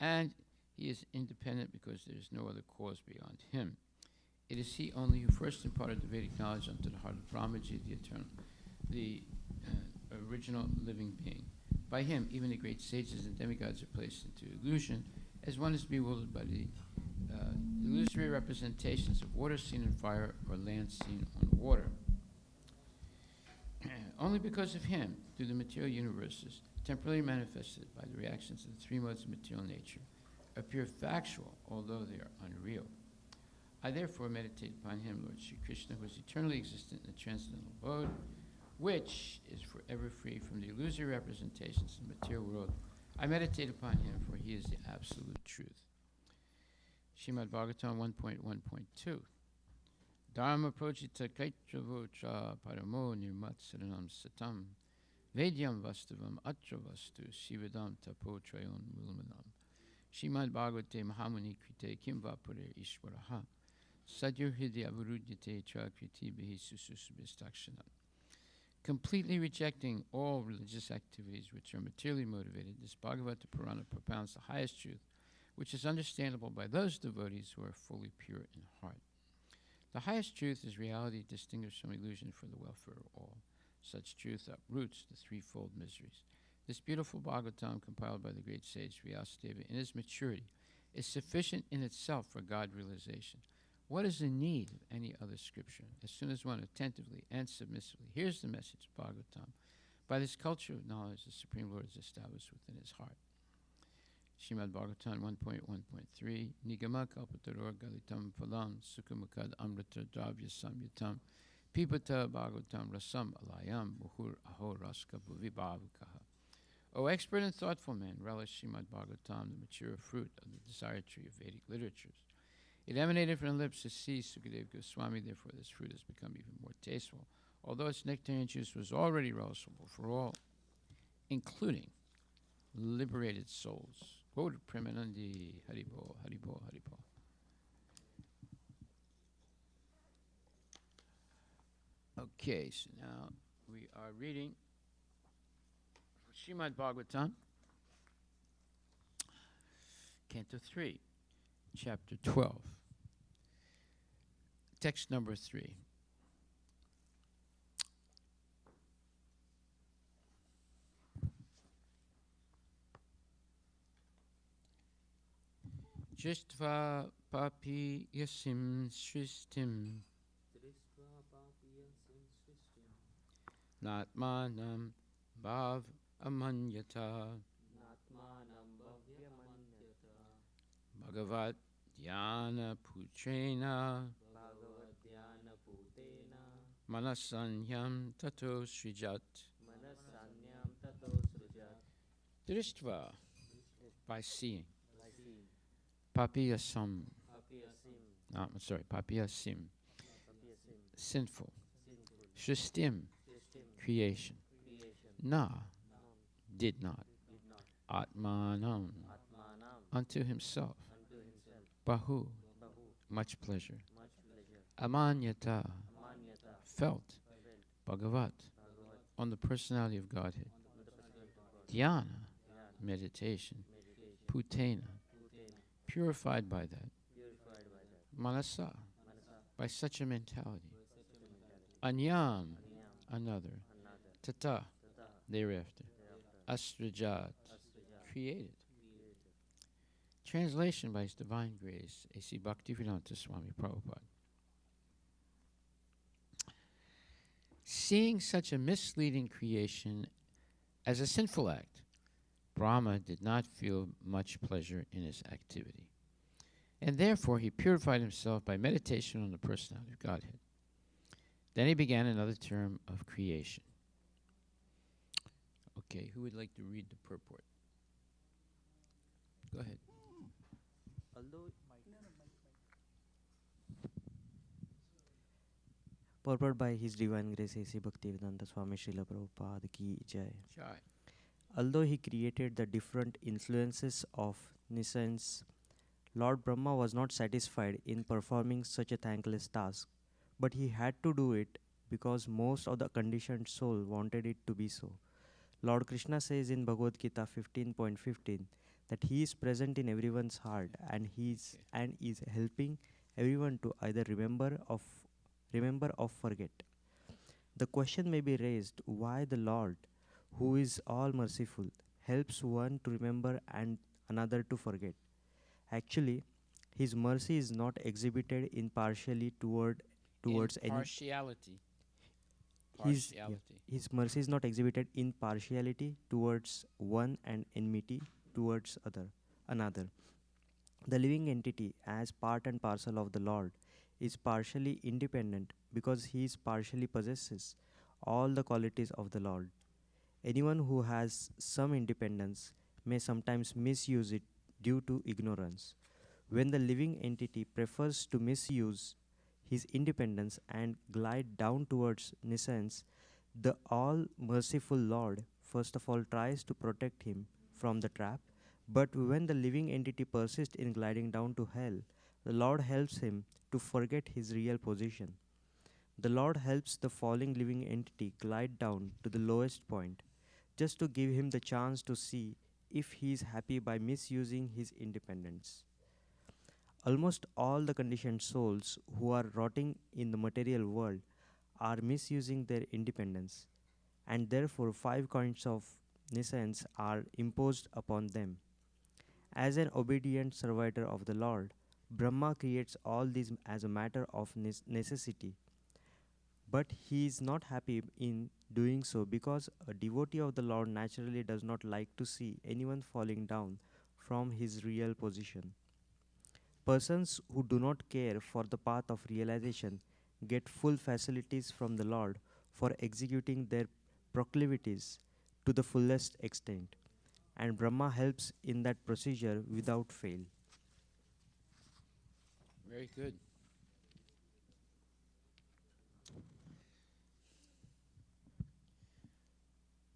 and he is independent because there is no other cause beyond him. It is he only who first imparted the Vedic knowledge unto the heart of Brahmaji, the eternal, the original living being. By him, even the great sages and demigods are placed into illusion, as one is bewildered by the illusory representations of water seen in fire or land seen on water. Only because of him do the material universes, temporarily manifested by the reactions of the three modes of material nature, appear factual, although they are unreal. I therefore meditate upon him, Lord Shri Krishna, who is eternally existent in the transcendental abode, which is forever free from the illusory representations of the material world. I meditate upon him, for he is the absolute truth. Srimad Bhagavatam 1.1.2. Dharma projita kaitravota paramo nirmatsaranam satam vedyam vastavam atra vastu shivedam tapo trayon mulmanam. Srimad Bhagavate Mahamuni krite kim vapure ishvaraha sadyo hridya avurudyate chakriti bihi sususubhistakshanam. Completely rejecting all religious activities which are materially motivated, this Bhagavata Purana propounds the highest truth, which is understandable by those devotees who are fully pure in heart. The highest truth is reality distinguished from illusion for the welfare of all. Such truth uproots the threefold miseries. This beautiful Bhagavatam, compiled by the great sage Vyasadeva in his maturity, is sufficient in itself for God realization. What is the need of any other scripture? As soon as one attentively and submissively hears the message of Bhagavatam, by this culture of knowledge, the Supreme Lord is established within his heart. Srimad Bhagavatam 1.1.3 Nigama kalpataror galitam phalam sukhamukad amrita dravya samyutam pipata Bhagavatam rasam alayam muhur aho raska bhuvibhavukaha. O expert and thoughtful man, relish Srimad Bhagavatam, the mature fruit of the desire tree of Vedic literatures. It emanated from the lips of C. Sukadeva Goswami, therefore this fruit has become even more tasteful, although its nectarian juice was already relishable for all, including liberated souls. Quote Premanandi Haribo, Haribo, Haribo. Okay, so now we are reading Srimad Bhagavatam, Canto 3. chapter 12. Text number 3. Jistva papi yasim sristim natmanam bhav amanyata bhagavat dhyana putrena manasanyam tato srijat dristva, by seeing, papiyasam, papiyasim, sinful, shristim, creation, na, did not, atmanam, unto himself, bahu, much pleasure, amanyata, felt, bhagavat, on the personality of Godhead, dhyana, meditation, putena, purified by that, manasa, by such a mentality, anyam, another, tata, thereafter, astrajat, created. Translation by His Divine Grace, A.C. Bhaktivedanta Swami Prabhupada. Seeing such a misleading creation as a sinful act, Brahma did not feel much pleasure in his activity, and therefore he purified himself by meditation on the personality of Godhead. Then he began another term of creation. Okay, who would like to read the purport? Go ahead. Purport by His Divine Grace A.C. Bhaktivedanta Swami Srila Prabhupada Ki Jai. Jai. Although he created the different influences of nescience, Lord Brahma was not satisfied in performing such a thankless task, but he had to do it because most of the conditioned soul wanted it to be so. Lord Krishna says in Bhagavad Gita 15.15 that he is present in everyone's heart and is helping everyone to either remember or forget. The question may be raised why the Lord, who is all merciful, helps one to remember and another to forget. Actually, his mercy is not exhibited impartially towards any. Partiality. His mercy is not exhibited in partiality towards one and enmity towards another. The living entity, as part and parcel of the Lord, is partially independent because he partially possesses all the qualities of the Lord. Anyone who has some independence may sometimes misuse it due to ignorance. When the living entity prefers to misuse his independence and glide down towards nescience, the all-merciful Lord first of all tries to protect him from the trap, but when the living entity persists in gliding down to hell, the Lord helps him to forget his real position. The Lord helps the falling living entity glide down to the lowest point, just to give him the chance to see if he is happy by misusing his independence. Almost all the conditioned souls who are rotting in the material world are misusing their independence, and therefore 5 kinds of nescience are imposed upon them. As an obedient servitor of the Lord, Brahma creates all these as a matter of necessity. But he is not happy in doing so because a devotee of the Lord naturally does not like to see anyone falling down from his real position. Persons who do not care for the path of realization get full facilities from the Lord for executing their proclivities to the fullest extent, and Brahma helps in that procedure without fail. Very good.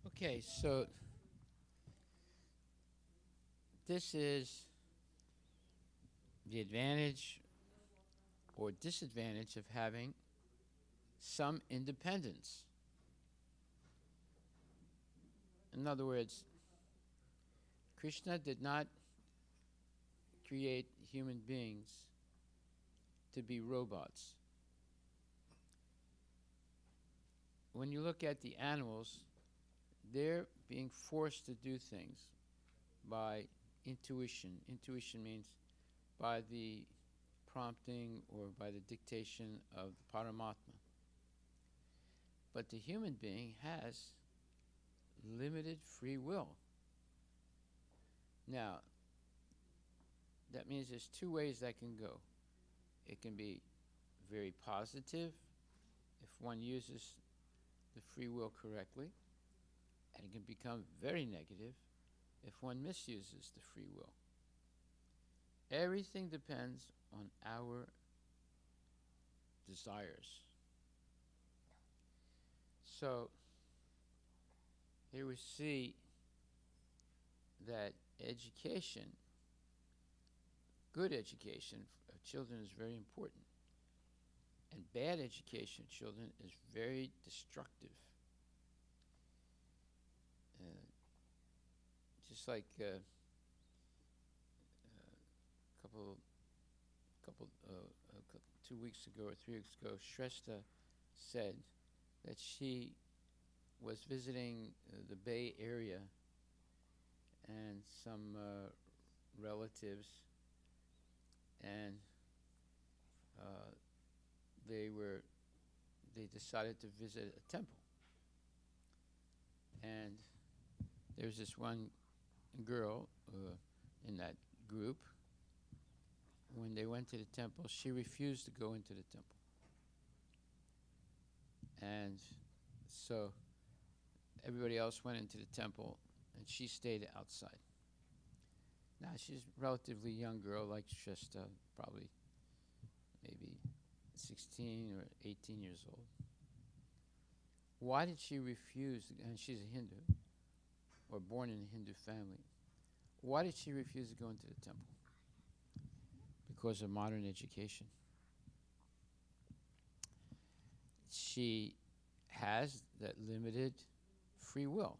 Okay, so this is the advantage or disadvantage of having some independence. In other words, Krishna did not create human beings to be robots. When you look at the animals, they're being forced to do things by intuition. Intuition means by the prompting or by the dictation of the Paramatma. But the human being has limited free will. Now, that means there's two ways that can go. It can be very positive if one uses the free will correctly, and it can become very negative if one misuses the free will. Everything depends on our desires. So here we see that education, good education of children is very important. And bad education of children is very destructive. Just like a couple 2 weeks ago or 3 weeks ago, Shrestha said that she was visiting the Bay Area and some relatives, and they decided to visit a temple. And there was this one girl in that group. When they went to the temple, she refused to go into the temple. And so everybody else went into the temple, and she stayed outside. Now, she's a relatively young girl, like Shrestha, probably maybe 16 or 18 years old. Why did she refuse? And she's a Hindu, or born in a Hindu family. Why did she refuse to go into the temple? Because of modern education. She has that limited free will.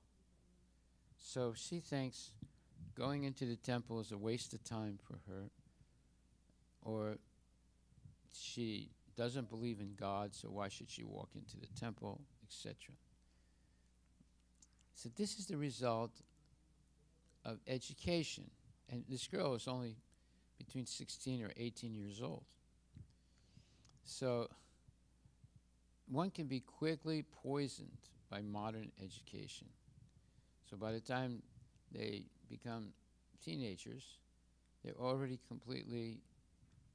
So she thinks going into the temple is a waste of time for her, or she doesn't believe in God, so why should she walk into the temple, etc. So this is the result of education. And this girl is only between 16 or 18 years old. So one can be quickly poisoned by modern education. So by the time they become teenagers, they're already completely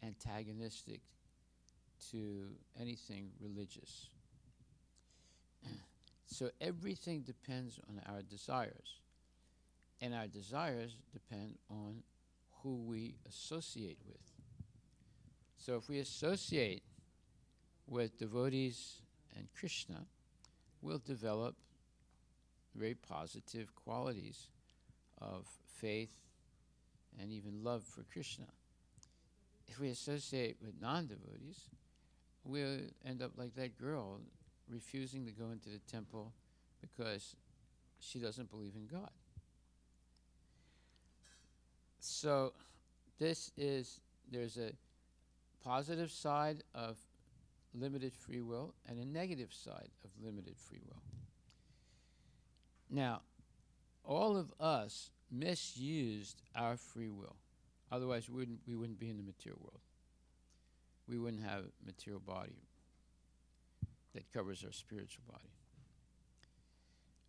antagonistic to anything religious. So everything depends on our desires. And our desires depend on who we associate with. So if we associate with devotees and Krishna, we'll develop very positive qualities of faith and even love for Krishna. If we associate with non-devotees, we'll end up like that girl, refusing to go into the temple because she doesn't believe in God. So there's a positive side of limited free will and a negative side of limited free will. Now, all of us misused our free will. Otherwise, we wouldn't be in the material world. We wouldn't have a material body that covers our spiritual body.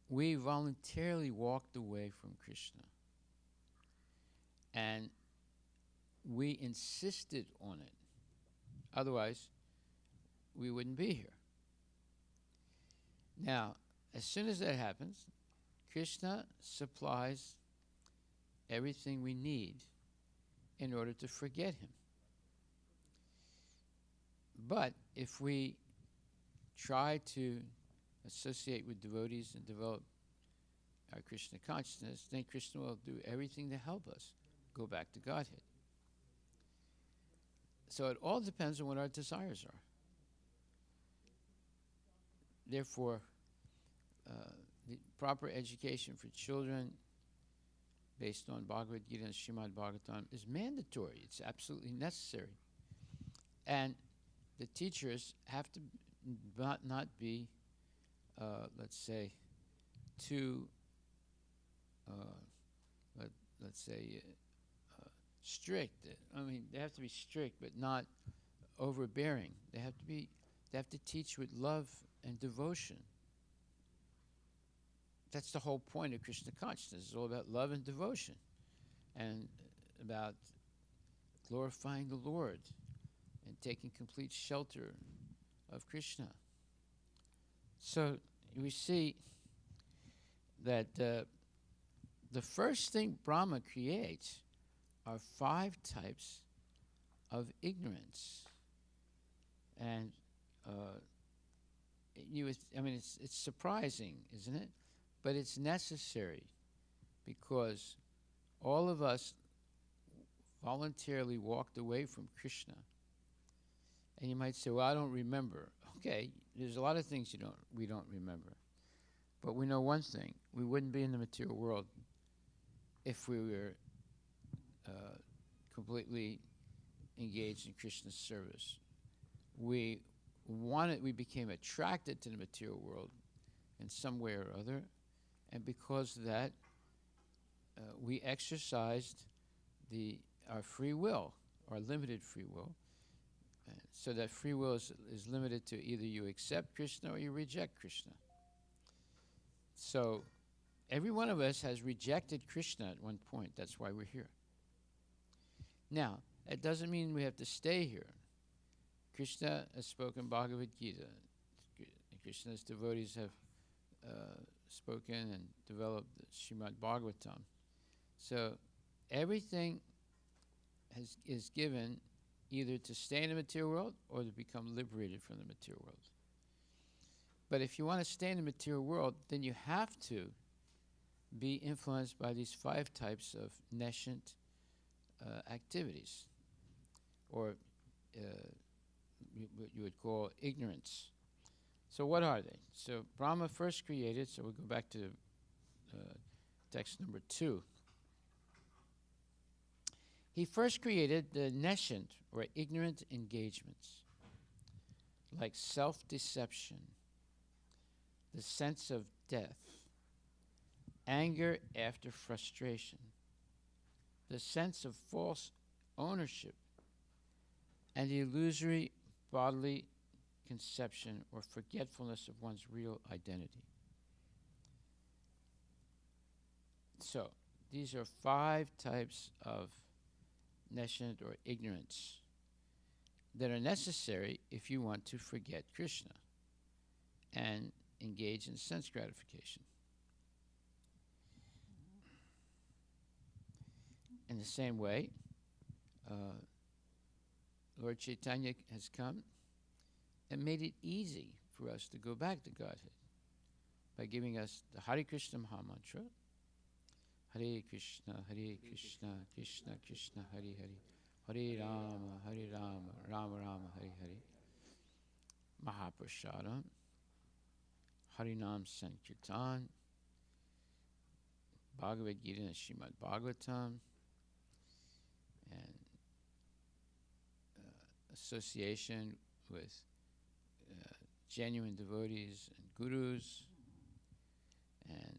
We voluntarily walked away from Krishna. And we insisted on it. Otherwise, we wouldn't be here. Now, as soon as that happens, Krishna supplies everything we need in order to forget him. But if we try to associate with devotees and develop our Krishna consciousness, then Krishna will do everything to help us go back to Godhead. So it all depends on what our desires are. Therefore, the proper education for children based on Bhagavad Gita and Srimad Bhagavatam is mandatory. It's absolutely necessary. And the teachers have to not be, let's say, too, let's say, strict. I mean, they have to be strict, but not overbearing. They have to teach with love and devotion. That's the whole point of Krishna consciousness. It's all about love and devotion, and about glorifying the Lord and taking complete shelter of Krishna. So we see that the first thing Brahma creates are 5 types of ignorance. And it's surprising, isn't it? But it's necessary, because all of us voluntarily walked away from Krishna. And you might say, well, I don't remember. Okay, there's a lot of things we don't remember. But we know one thing: we wouldn't be in the material world if we were completely engaged in Krishna's service. We became attracted to the material world in some way or other, and because of that, we exercised our free will, our limited free will. So that free will is limited to either you accept Krishna or you reject Krishna. So every one of us has rejected Krishna at one point. That's why we're here. Now, it doesn't mean we have to stay here. Krishna has spoken Bhagavad Gita. Krishna's devotees have spoken and developed the Srimad Bhagavatam. So everything is given either to stay in the material world or to become liberated from the material world. But if you want to stay in the material world, then you have to be influenced by these 5 types of nescient activities, or what you would call ignorance. So what are they? So Brahma first created, so we'll go back to text number 2. He first created the nescient or ignorant engagements, like self-deception, the sense of death, anger after frustration, the sense of false ownership, and the illusory bodily conception or forgetfulness of one's real identity. So, these are 5 types of nescient or ignorance that are necessary if you want to forget Krishna and engage in sense gratification. In the same way, Lord Chaitanya has come and made it easy for us to go back to Godhead by giving us the Hare Krishna Maha Mantra. Hare Krishna, Krishna Krishna, Hare Hare, Hare Rama, Rama Rama, Hare Hare. Mahaprashadam, Harinam Sankirtan, Bhagavad Gita and Srimad Bhagavatam, and association with genuine devotees and gurus, and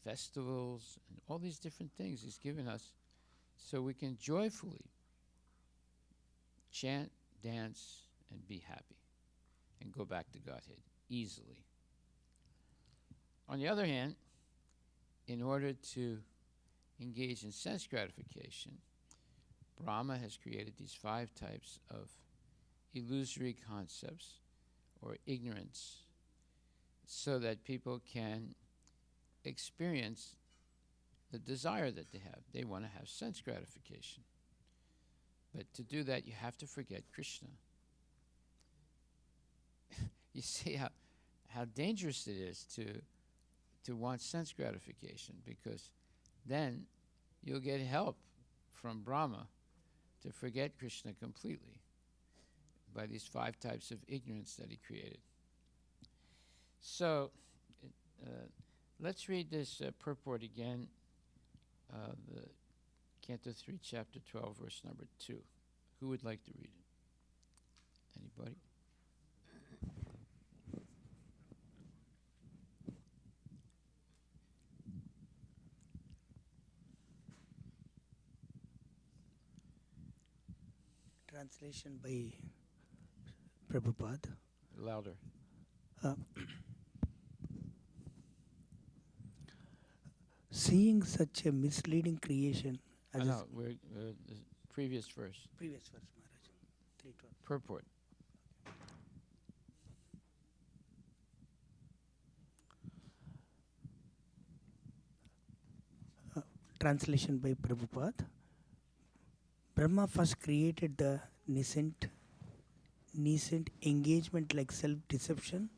festivals, and all these different things He's given us so we can joyfully chant, dance, and be happy and go back to Godhead easily. On the other hand, in order to engage in sense gratification, Brahma has created these 5 types of illusory concepts or ignorance so that people can experience the desire that they have. They want to have sense gratification. But to do that, you have to forget Krishna. You see how dangerous it is to want sense gratification, because then you'll get help from Brahma to forget Krishna completely by these 5 types of ignorance that he created. So let's read this purport again the Canto 3, Chapter 12, verse number 2. Who would like to read it? Anybody? Translation by Prabhupada. Louder. Seeing such a misleading creation as No, we're the previous verse. previous verse, Maharaj, 312. Purport. Translation by Prabhupada. Brahma first created the nascent engagement like self-deception,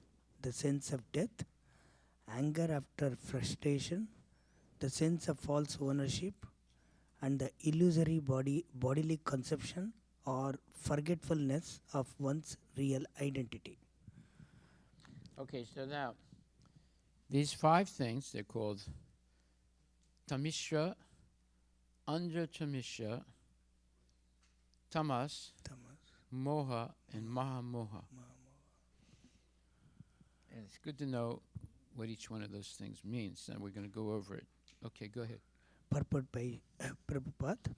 the sense of death, anger after frustration, the sense of false ownership, and the illusory bodily conception or forgetfulness of one's real identity. Okay, so now, these 5 things, they're called Tamishra, under Tamishra, Tamas, Moha, and Mahamoha. And it's good to know what each one of those things means, and we're going to go over it. Okay, go ahead. Purport by Prabhupada.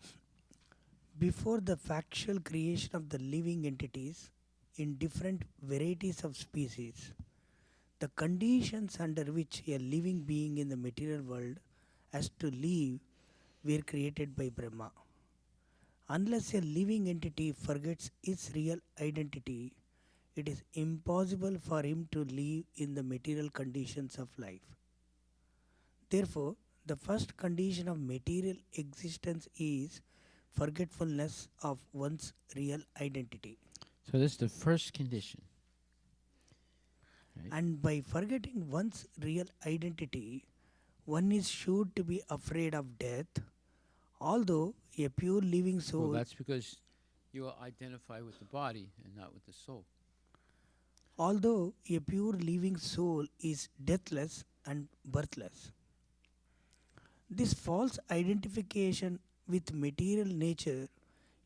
Before the factual creation of the living entities in different varieties of species, the conditions under which a living being in the material world has to live were created by Brahma. Unless a living entity forgets its real identity, it is impossible for him to live in the material conditions of life. Therefore, the first condition of material existence is forgetfulness of one's real identity. So this is the first condition. Right? And by forgetting one's real identity, one is sure to be afraid of death, although a pure living soul. Well, that's because you will identify with the body and not with the soul. Although a pure living soul is deathless and birthless. This false identification with material nature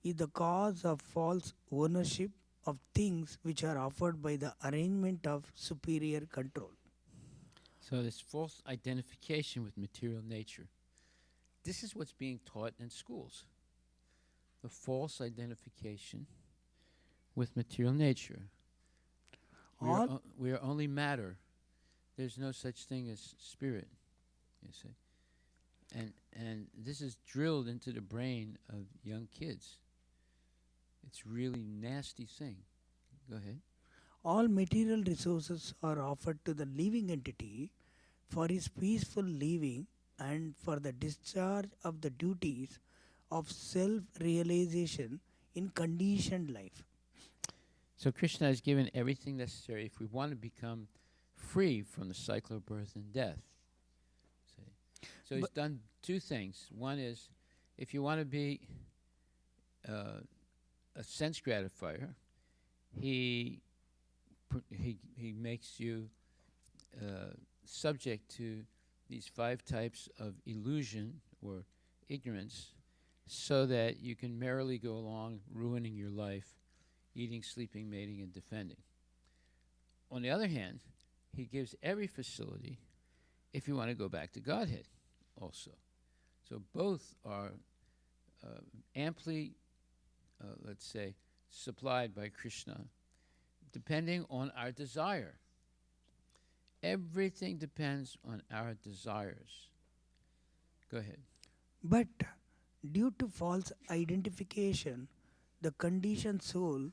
is the cause of false ownership of things which are offered by the arrangement of superior control. So this false identification with material nature, this is what's being taught in schools. The false identification with material nature. We are only matter. There's no such thing as spirit, you see. And this is drilled into the brain of young kids. It's really nasty thing. Go ahead. All material resources are offered to the living entity for his peaceful living and for the discharge of the duties of self-realization in conditioned life. So Krishna has given everything necessary if we want to become free from the cycle of birth and death. See? So he's done 2 things. One is, if you want to be a sense gratifier, he makes you subject to these 5 types of illusion or ignorance, so that you can merrily go along ruining your life, eating, sleeping, mating, and defending. On the other hand, he gives every facility if you want to go back to Godhead also. So both are amply, let's say, supplied by Krishna, depending on our desire. Everything depends on our desires. Go ahead. But due to false identification, the conditioned soul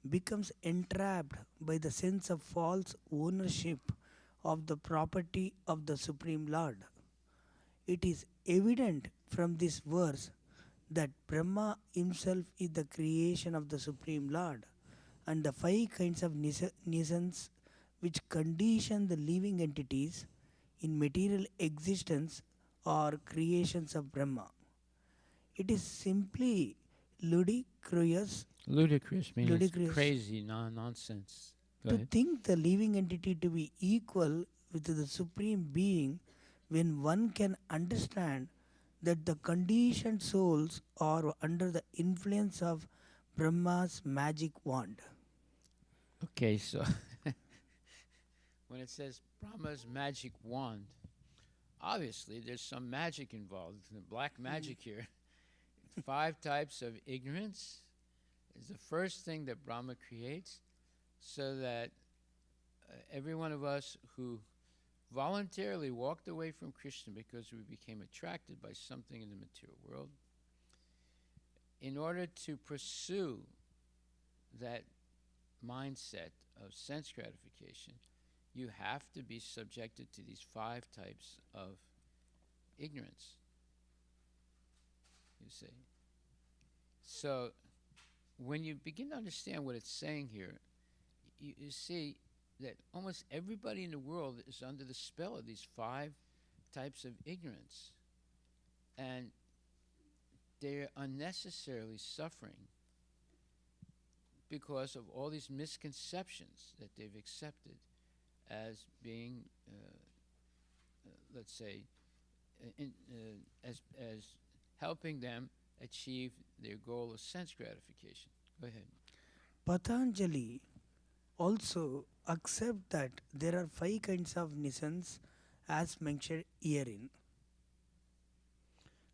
becomes entrapped by the sense of false ownership of the property of the Supreme Lord. It is evident from this verse that Brahma himself is the creation of the Supreme Lord, and the 5 kinds of nuisance which condition the living entities in material existence are creations of Brahma. It is simply ludicrous Means crazy, nonsense. Go to ahead. think the living entity to be equal with the Supreme Being when one can understand that the conditioned souls are under the influence of Brahma's magic wand. Okay, so when it says Brahma's magic wand, obviously there's some magic involved. The black magic here. 5 types of ignorance is the first thing that Brahma creates, so that every one of us who voluntarily walked away from Krishna because we became attracted by something in the material world, in order to pursue that mindset of sense gratification, you have to be subjected to these 5 types of ignorance. You see? So, when you begin to understand what it's saying here, you see that almost everybody in the world is under the spell of these 5 types of ignorance. And they're unnecessarily suffering because of all these misconceptions that they've accepted as being, let's say, as helping them achieve their goal of sense gratification. Go ahead. Patanjali also accept that there are 5 kinds of nisans as mentioned herein.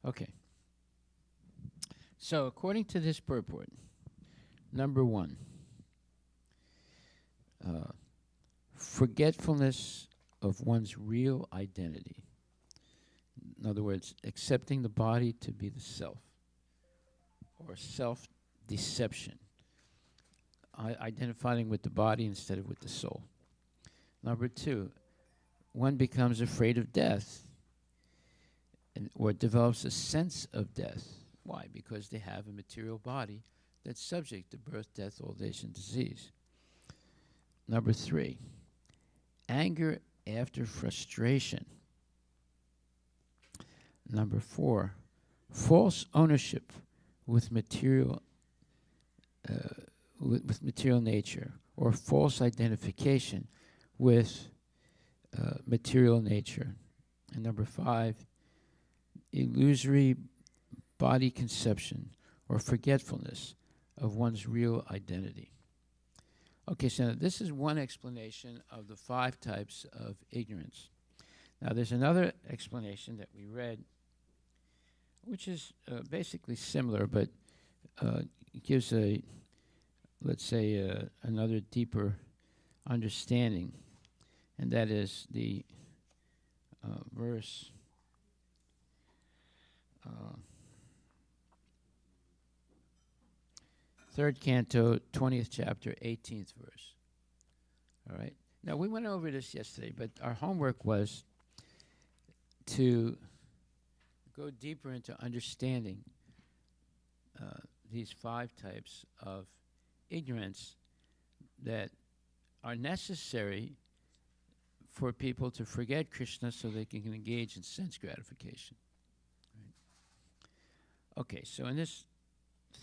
Okay. So, according to this purport, number 1, forgetfulness of one's real identity. In other words, accepting the body to be the self, or self-deception, identifying with the body instead of with the soul. Number 2, one becomes afraid of death, or develops a sense of death. Why? Because they have a material body that's subject to birth, death, old age, and disease. Number 3, anger after frustration. Number 4, false ownership with material with material nature, or false identification with material nature. And number 5, illusory body conception or forgetfulness of one's real identity. Okay, so this is one explanation of the 5 types of ignorance. Now, there's another explanation that we read, which is basically similar, but gives a, let's say, another deeper understanding, and that is the verse 3rd canto, 20th chapter, 18th verse. All right. Now, we went over this yesterday, but our homework was to go deeper into understanding these 5 types of ignorance that are necessary for people to forget Krishna so they can engage in sense gratification. Right. Okay, so in this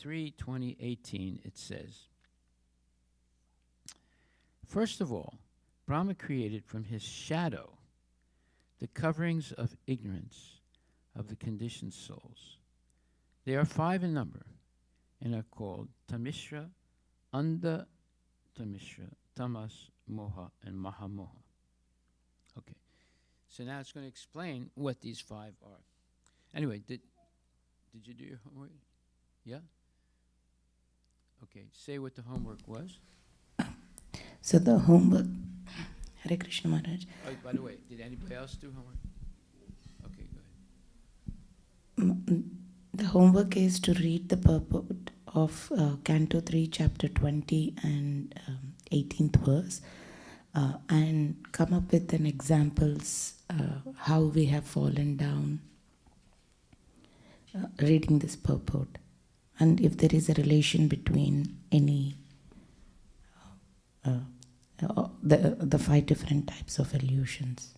3:20:18 it says, first of all, Brahma created from his shadow the coverings of ignorance of the conditioned souls. They are 5 in number and are called Tamishra, Anda Tamishra, Tamas, Moha, and Mahamoha. Okay, so now it's going to explain what these 5 are. Anyway, did you do your homework? Yeah? Okay, say what the homework was. So the homework, Hare Krishna Maharaj. Oh, by the way, did anybody else do homework? Okay, go ahead. The homework is to read the purport of Canto 3, Chapter 20 and 18th verse, and come up with an examples how we have fallen down reading this purport, and if there is a relation between any the 5 different types of illusions.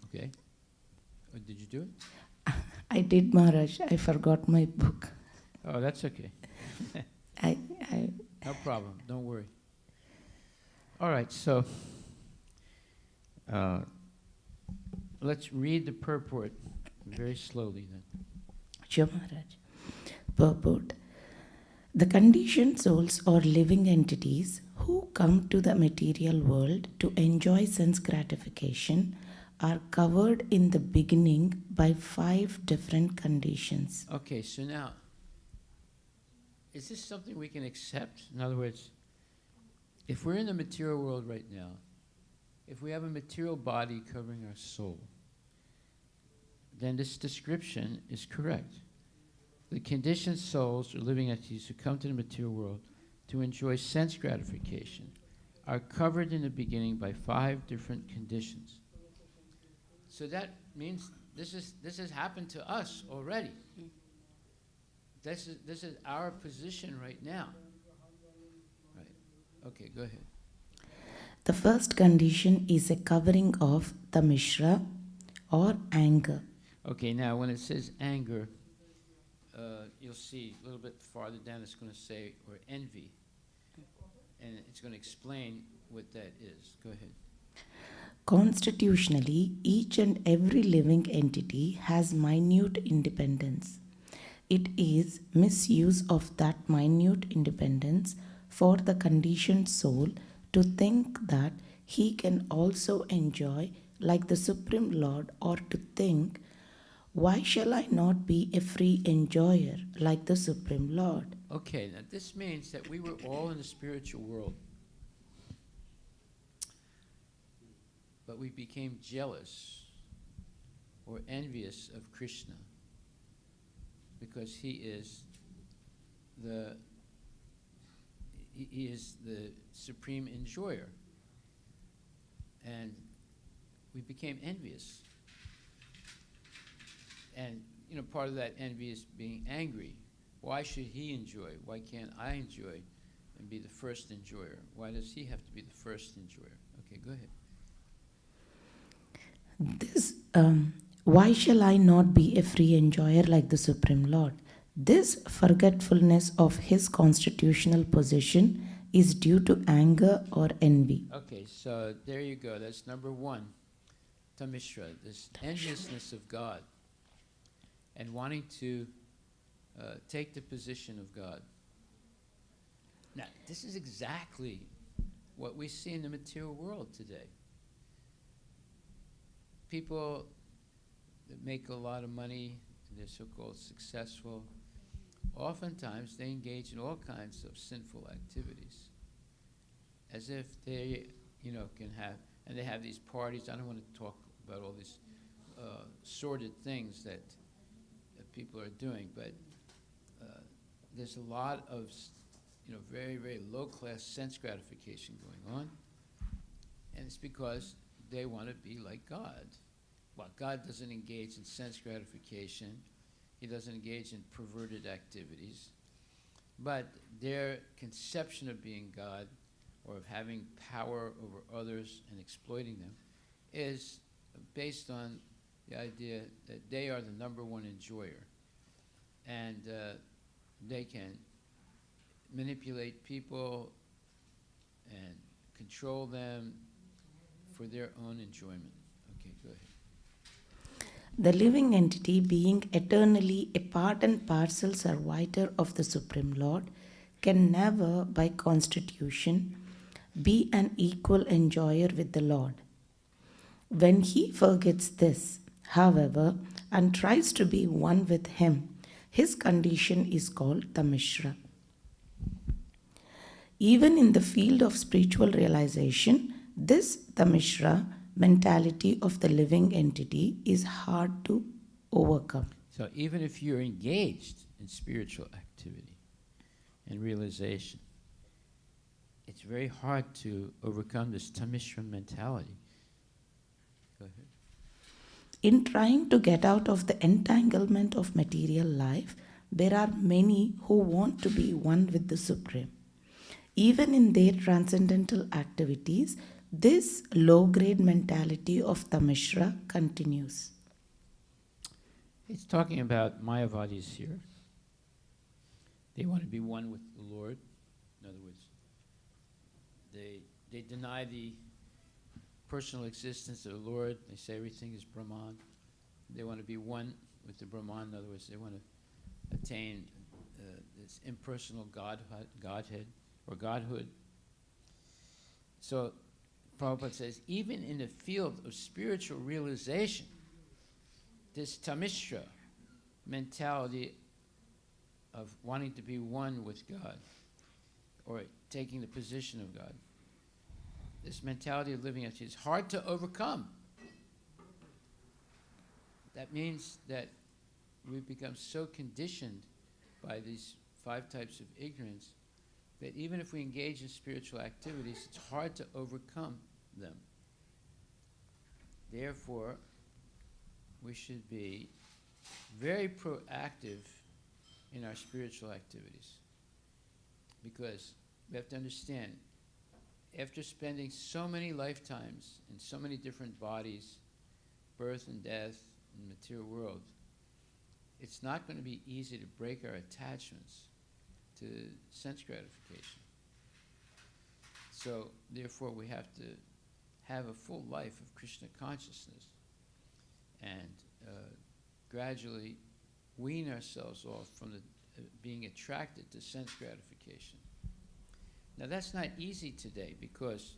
Okay. Oh, did you do it? I did, Maharaj. I forgot my book. Oh, that's okay. I No problem. Don't worry. All right, so Let's read the purport very slowly then. Sure, Maharaj. Purport. The conditioned souls or living entities who come to the material world to enjoy sense gratification are covered in the beginning by 5 different conditions. Okay, so now, is this something we can accept? In other words, if we're in the material world right now, if we have a material body covering our soul, then this description is correct. The conditioned souls or living entities who come to the material world to enjoy sense gratification are covered in the beginning by 5 different conditions. So that means this has happened to us already. This is our position right now. Right. Okay, go ahead. The first condition is a covering of the Mishra or anger. Okay, now when it says anger, you'll see a little bit farther down it's going to say, or envy. And it's going to explain what that is. Go ahead. Constitutionally, each and every living entity has minute independence. It is misuse of that minute independence for the conditioned soul to think that he can also enjoy like the Supreme Lord, or to think, why shall I not be a free enjoyer like the Supreme Lord? Okay, now this means that we were all in the spiritual world, but we became jealous or envious of Krishna because he is the supreme enjoyer, and we became envious. And part of that envy is being angry. Why should he enjoy? Why can't I enjoy and be the first enjoyer? Why does he have to be the first enjoyer? Okay, go ahead. This, why shall I not be a free enjoyer like the Supreme Lord? This forgetfulness of his constitutional position is due to anger or envy. Okay, so there you go. That's number 1. Tamishra, this enviousness of God and wanting to take the position of God. Now, this is exactly what we see in the material world today. People that make a lot of money, they're so-called successful, oftentimes they engage in all kinds of sinful activities as if they, can have, and they have these parties. I don't want to talk about all these sordid things that people are doing, but there's a lot of, very, very low-class sense gratification going on, and it's because they want to be like God. Well, God doesn't engage in sense gratification. He doesn't engage in perverted activities. But their conception of being God or of having power over others and exploiting them is based on the idea that they are the number 1 enjoyer. And they can manipulate people and control them for their own enjoyment. Okay, go ahead. The living entity, being eternally a part and parcel servitor of the Supreme Lord, can never, by constitution, be an equal enjoyer with the Lord. When he forgets this, however, and tries to be one with him, his condition is called the Mishra. Even in the field of spiritual realization, the Mishra mentality of the living entity is hard to overcome. So even if you're engaged in spiritual activity and realization, it's very hard to overcome this Tamishra mentality. Go ahead. In trying to get out of the entanglement of material life, there are many who want to be one with the Supreme. Even in their transcendental activities, this low-grade mentality of the Mishra continues. He's talking about Mayavadis here. They want to be one with the Lord. In other words, they deny the personal existence of the Lord. They say everything is Brahman. They want to be one with the Brahman. In other words, they want to attain this impersonal Godhead or Godhood. So Prabhupada says, even in the field of spiritual realization, this Tamishra mentality of wanting to be one with God or taking the position of God, this mentality of living is hard to overcome. That means that we've become so conditioned by these 5 types of ignorance that even if we engage in spiritual activities, it's hard to overcome them. Therefore, we should be very proactive in our spiritual activities. Because we have to understand, after spending so many lifetimes in so many different bodies, birth and death in the material world, it's not going to be easy to break our attachments to sense gratification. So, therefore, we have to have a full life of Krishna consciousness and gradually wean ourselves off from the being attracted to sense gratification. Now, that's not easy today because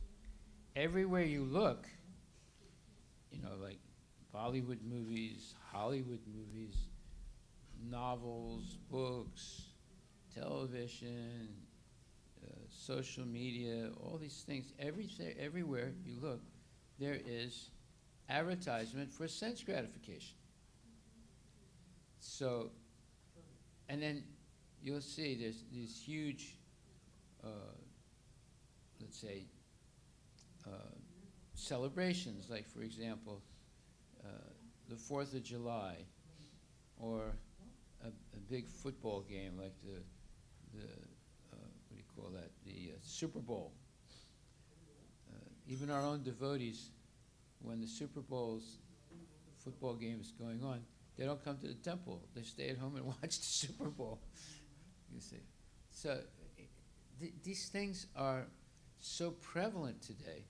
everywhere you look, like Bollywood movies, Hollywood movies, novels, books, television, social media, all these things, everywhere you look, there is advertisement for sense gratification. So, and then you'll see there's these huge, let's say, celebrations, like, for example, the 4th of July, or a big football game like the what do you call that, the Super Bowl. Even our own devotees, when the Super Bowl's football game is going on, they don't come to the temple. They stay at home and watch the Super Bowl. You see. So these things are so prevalent today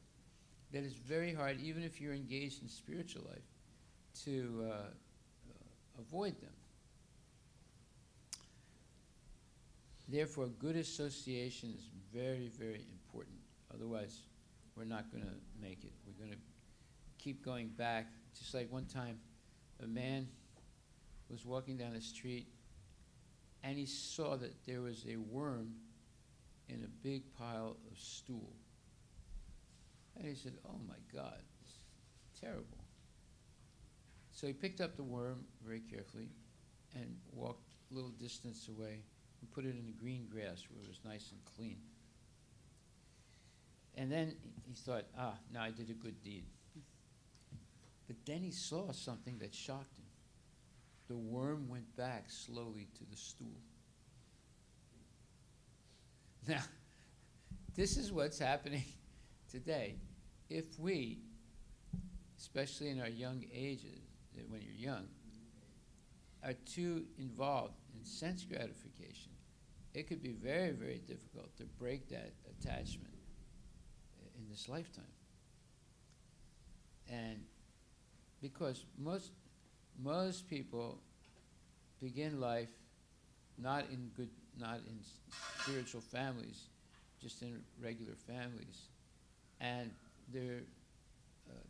that it's very hard, even if you're engaged in spiritual life, to avoid them. Therefore, good association is very, very important. Otherwise, we're not going to make it. We're going to keep going back. Just like one time, a man was walking down the street, and he saw that there was a worm in a big pile of stool. And he said, "Oh my God, it's terrible." So he picked up the worm very carefully and walked a little distance away and put it in the green grass where it was nice and clean. And then he thought, now I did a good deed. But then he saw something that shocked him. The worm went back slowly to the stool. Now, this is what's happening today. If we, especially in our young ages, when you're young, are too involved in sense gratification, it could be very, very difficult to break that attachment in this lifetime. And because most people begin life not in spiritual families, just in regular families, and they're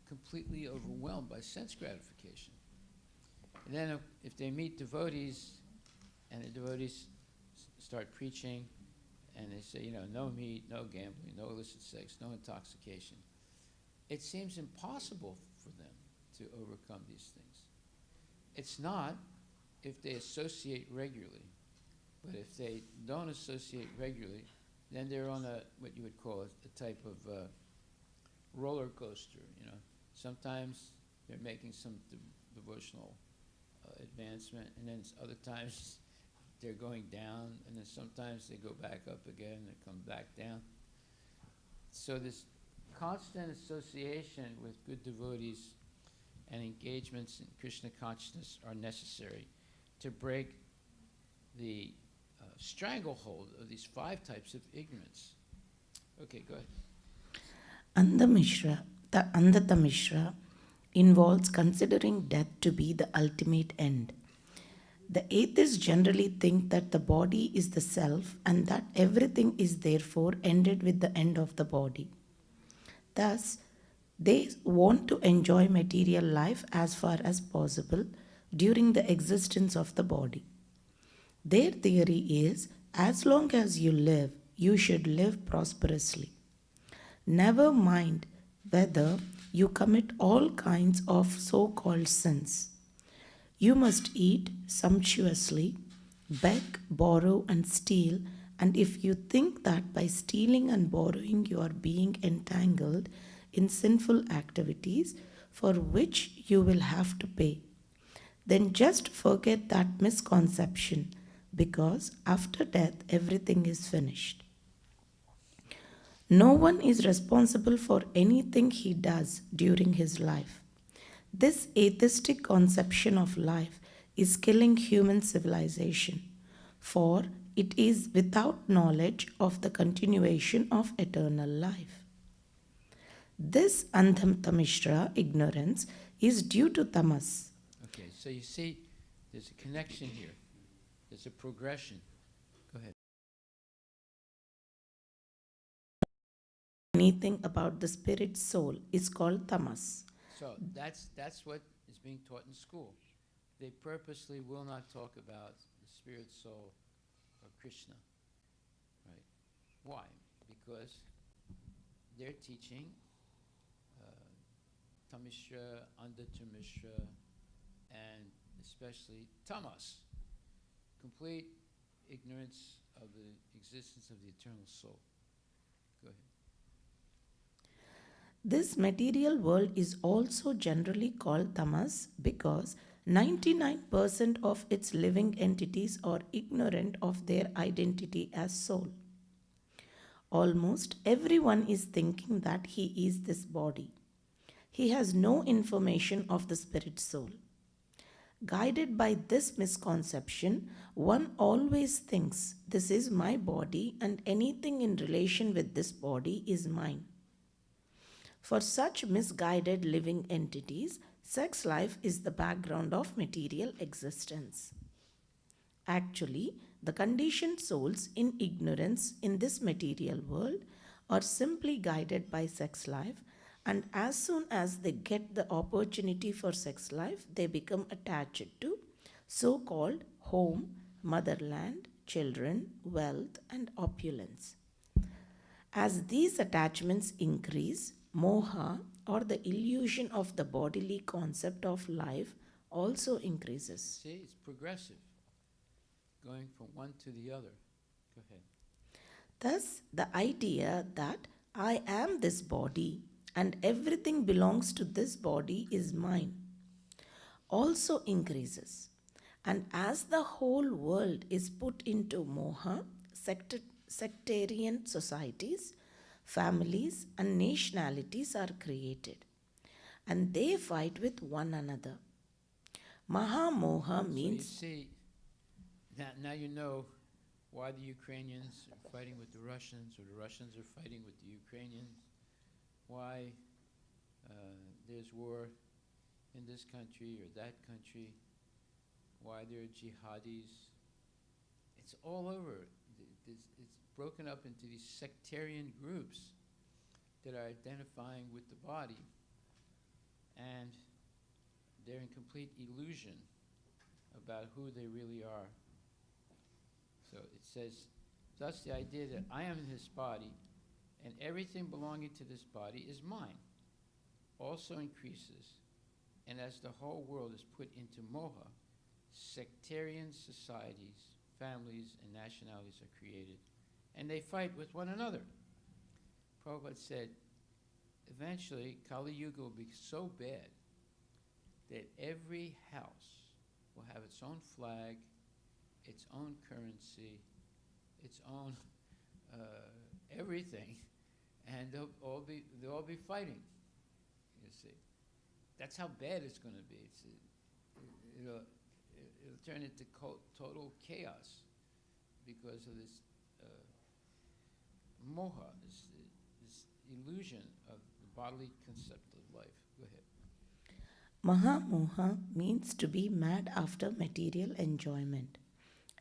completely overwhelmed by sense gratification. And then if they meet devotees, and the devotees start preaching, and they say, no meat, no gambling, no illicit sex, no intoxication, it seems impossible for them to overcome these things. It's not if they associate regularly, but if they don't associate regularly, then they're on what you would call a type of roller coaster. Sometimes they're making some devotional advancement, and then other times they're going down, and then sometimes they go back up again and come back down. So this constant association with good devotees and engagements in Krishna consciousness are necessary to break the stranglehold of these 5 types of ignorance. Okay, go ahead. Under Mishra, the Andata Mishra involves considering death to be the ultimate end. The atheists generally think that the body is the self and that everything is therefore ended with the end of the body. Thus, they want to enjoy material life as far as possible during the existence of the body. Their theory is as long as you live, you should live prosperously. Never mind whether you commit all kinds of so called sins. You must eat sumptuously, beg, borrow, and steal, and if you think that by stealing and borrowing you are being entangled in sinful activities for which you will have to pay, then just forget that misconception, because after death everything is finished. No one is responsible for anything he does during his life. This atheistic conception of life is killing human civilization, for it is without knowledge of the continuation of eternal life. This Andhamtamishra ignorance is due to tamas. Okay, so you see, there's a connection here. There's a progression. Go ahead. Anything about the spirit soul is called tamas. So that's what is being taught in school. They purposely will not talk about the spirit, soul, or Krishna. Right? Why? Because they're teaching Tamishra, Andatamishra, and especially Tamas, complete ignorance of the existence of the eternal soul. Go ahead. This material world is also generally called tamas because 99% of its living entities are ignorant of their identity as soul. Almost everyone is thinking that he is this body. He has no information of the spirit soul. Guided by this misconception, one always thinks this is my body and anything in relation with this body is mine. For such misguided living entities, sex life is the background of material existence. Actually, the conditioned souls in ignorance in this material world are simply guided by sex life, and as soon as they get the opportunity for sex life, they become attached to so called home, motherland, children, wealth, and opulence. As these attachments increase, moha or the illusion of the bodily concept of life also increases. See, it's progressive, going from one to the other. Go ahead. Thus, the idea that I am this body and everything belongs to this body is mine also increases. And as the whole world is put into moha, sectarian societies, families, and nationalities are created, and they fight with one another. Mahamoha means. So you see, now you know why the Ukrainians are fighting with the Russians, or the Russians are fighting with the Ukrainians, why there's war in this country or that country, why there are jihadis. It's all over. It's broken up into these sectarian groups that are identifying with the body, and they're in complete illusion about who they really are. So it says, thus the idea that I am in this body and everything belonging to this body is mine also increases, and as the whole world is put into moha, sectarian societies, families, and nationalities are created, and they fight with one another. Prabhupada said, eventually Kali Yuga will be so bad that every house will have its own flag, its own currency, its own everything, and they'll all be fighting. You see, that's how bad it's going to be. It'll turn into total chaos because of this moha, this illusion of the bodily concept of life. Go ahead. Mahamoha means to be mad after material enjoyment.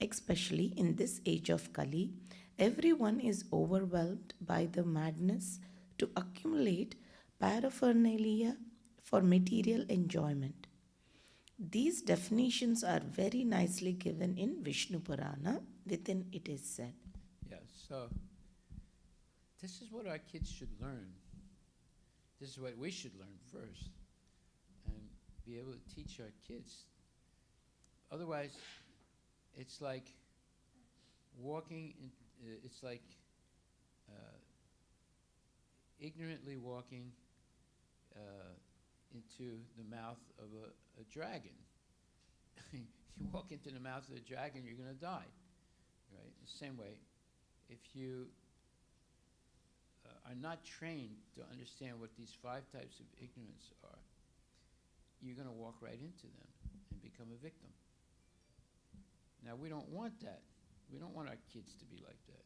Especially in this age of Kali, everyone is overwhelmed by the madness to accumulate paraphernalia for material enjoyment. These definitions are very nicely given in Vishnu Purana. Within it is said. Yeah, so this is what our kids should learn. This is what we should learn first and be able to teach our kids. Otherwise, it's like walking, it's like ignorantly walking into the mouth of a dragon. You walk into the mouth of the dragon, you're going to die. Right? The same way, if you are not trained to understand what these 5 types of ignorance are, you're going to walk right into them and become a victim. Now, we don't want that. We don't want our kids to be like that.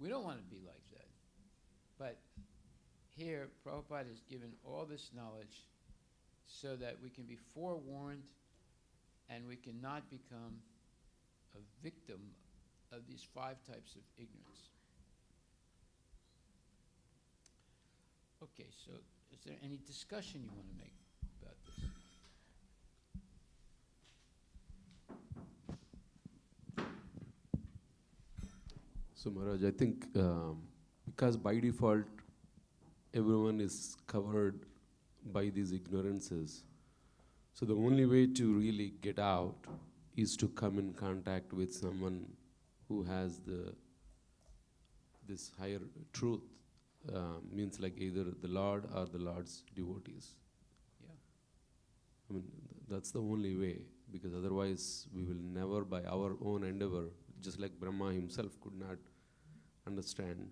We don't want to be like that. But here, Prabhupada has given all this knowledge so that we can be forewarned and we cannot become a victim of these 5 types of ignorance. Okay, so is there any discussion you want to make about this? So Maharaj, I think because by default everyone is covered by these ignorances, so the only way to really get out is to come in contact with someone who has this higher truth, means like either the Lord or the Lord's devotees. Yeah. I mean, that's the only way, because otherwise we will never, by our own endeavor, just like Brahma himself could not understand,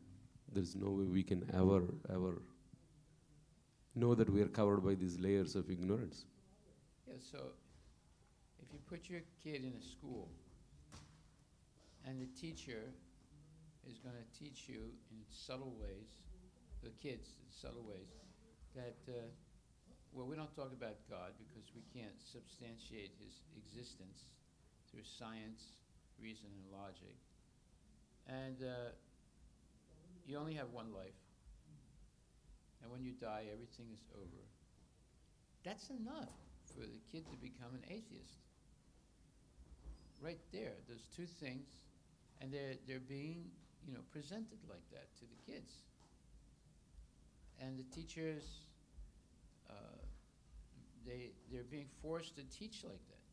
there's no way we can ever know that we are covered by these layers of ignorance. Yeah, so if you put your kid in a school and the teacher is going to teach you in subtle ways, the kids in subtle ways, that, well, we don't talk about God because we can't substantiate his existence through science, reason, and logic. And you only have one life. And when you die, everything is over. That's enough for the kid to become an atheist. Right there, those 2 things, and they're being, presented like that to the kids. And the teachers, they're being forced to teach like that.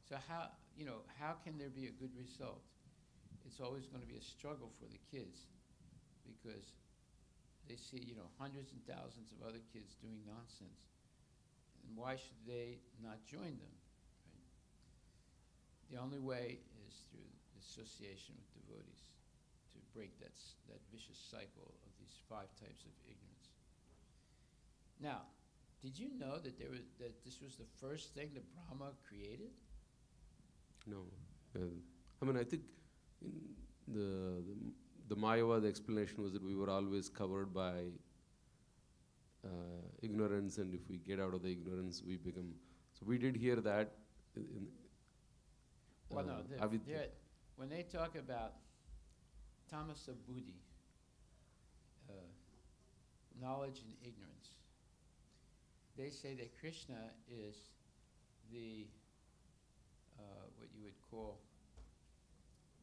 So how can there be a good result? It's always going to be a struggle for the kids because they see, hundreds and thousands of other kids doing nonsense. And why should they not join them? Right? The only way is through association with devotees to break that vicious cycle of these 5 types of ignorance. Now, did you know that this was the first thing that Brahma created? No. I mean, I think the Mayavad explanation was that we were always covered by ignorance, and if we get out of the ignorance, we become. So we did hear that. Well, no. When they talk about tamasa buddhi, knowledge and ignorance, they say that Krishna is the what you would call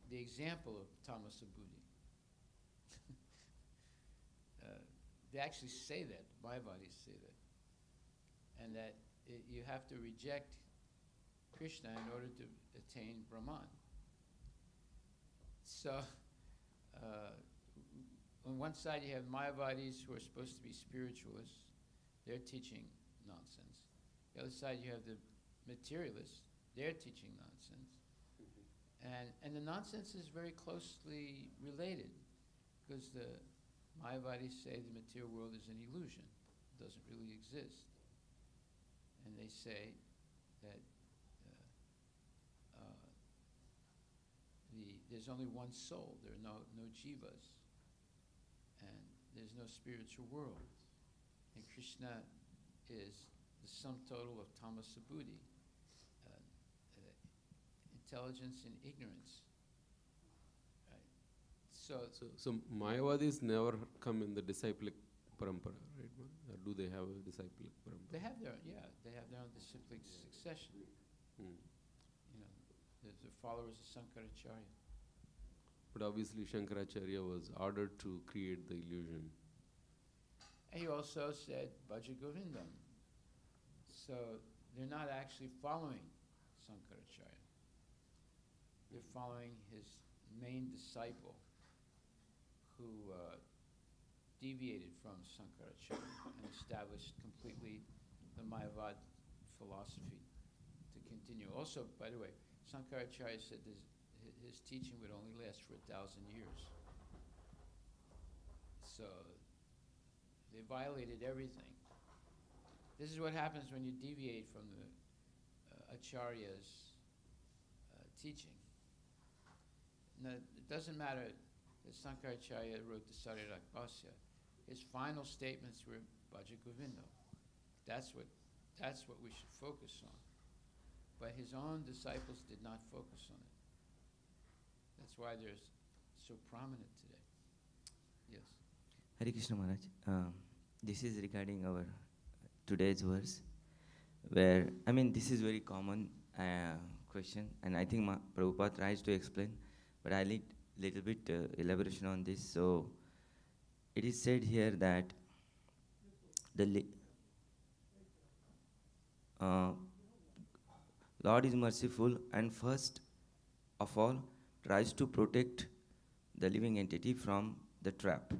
the example of tamasa buddhi. They actually say that, the Mayavadis say that, and that you have to reject Krishna in order to attain Brahman. So, on one side you have Mayavadis who are supposed to be spiritualists. They're teaching nonsense. The other side you have the materialists. They're teaching nonsense. And the nonsense is very closely related because the Mayavadis say the material world is an illusion. It doesn't really exist. And they say that there's only one soul. There are no jivas. And there's no spiritual world. And Krishna is the sum total of tamasa buddhi, intelligence and ignorance. Right? So Mayavadis never come in the disciplic parampara, right? Or do they have a disciplic parampara? They have their own disciplic succession. Hmm. You know, the followers of Sankaracharya. But obviously Shankaracharya was ordered to create the illusion. And he also said Bhaja Govindam. So they're not actually following Sankaracharya. They're following his main disciple who deviated from Sankaracharya and established completely the Mayavad philosophy to continue. Also, by the way, Sankaracharya said his teaching would only last for 1,000 years. So they violated everything. This is what happens when you deviate from the Acharya's teaching. Now, it doesn't matter that Sankaracharya wrote the Sarirak Bhasya. His final statements were Bhaja Govindam. That's what we should focus on. But his own disciples did not focus on it. That's why they're so prominent today. Yes. Hare Krishna Maharaj. This is regarding our today's verse, where, I mean, this is very common question, and I think Prabhupada tries to explain, but I need little bit elaboration on this. So, it is said here that the Lord is merciful and first of all tries to protect the living entity from the trap.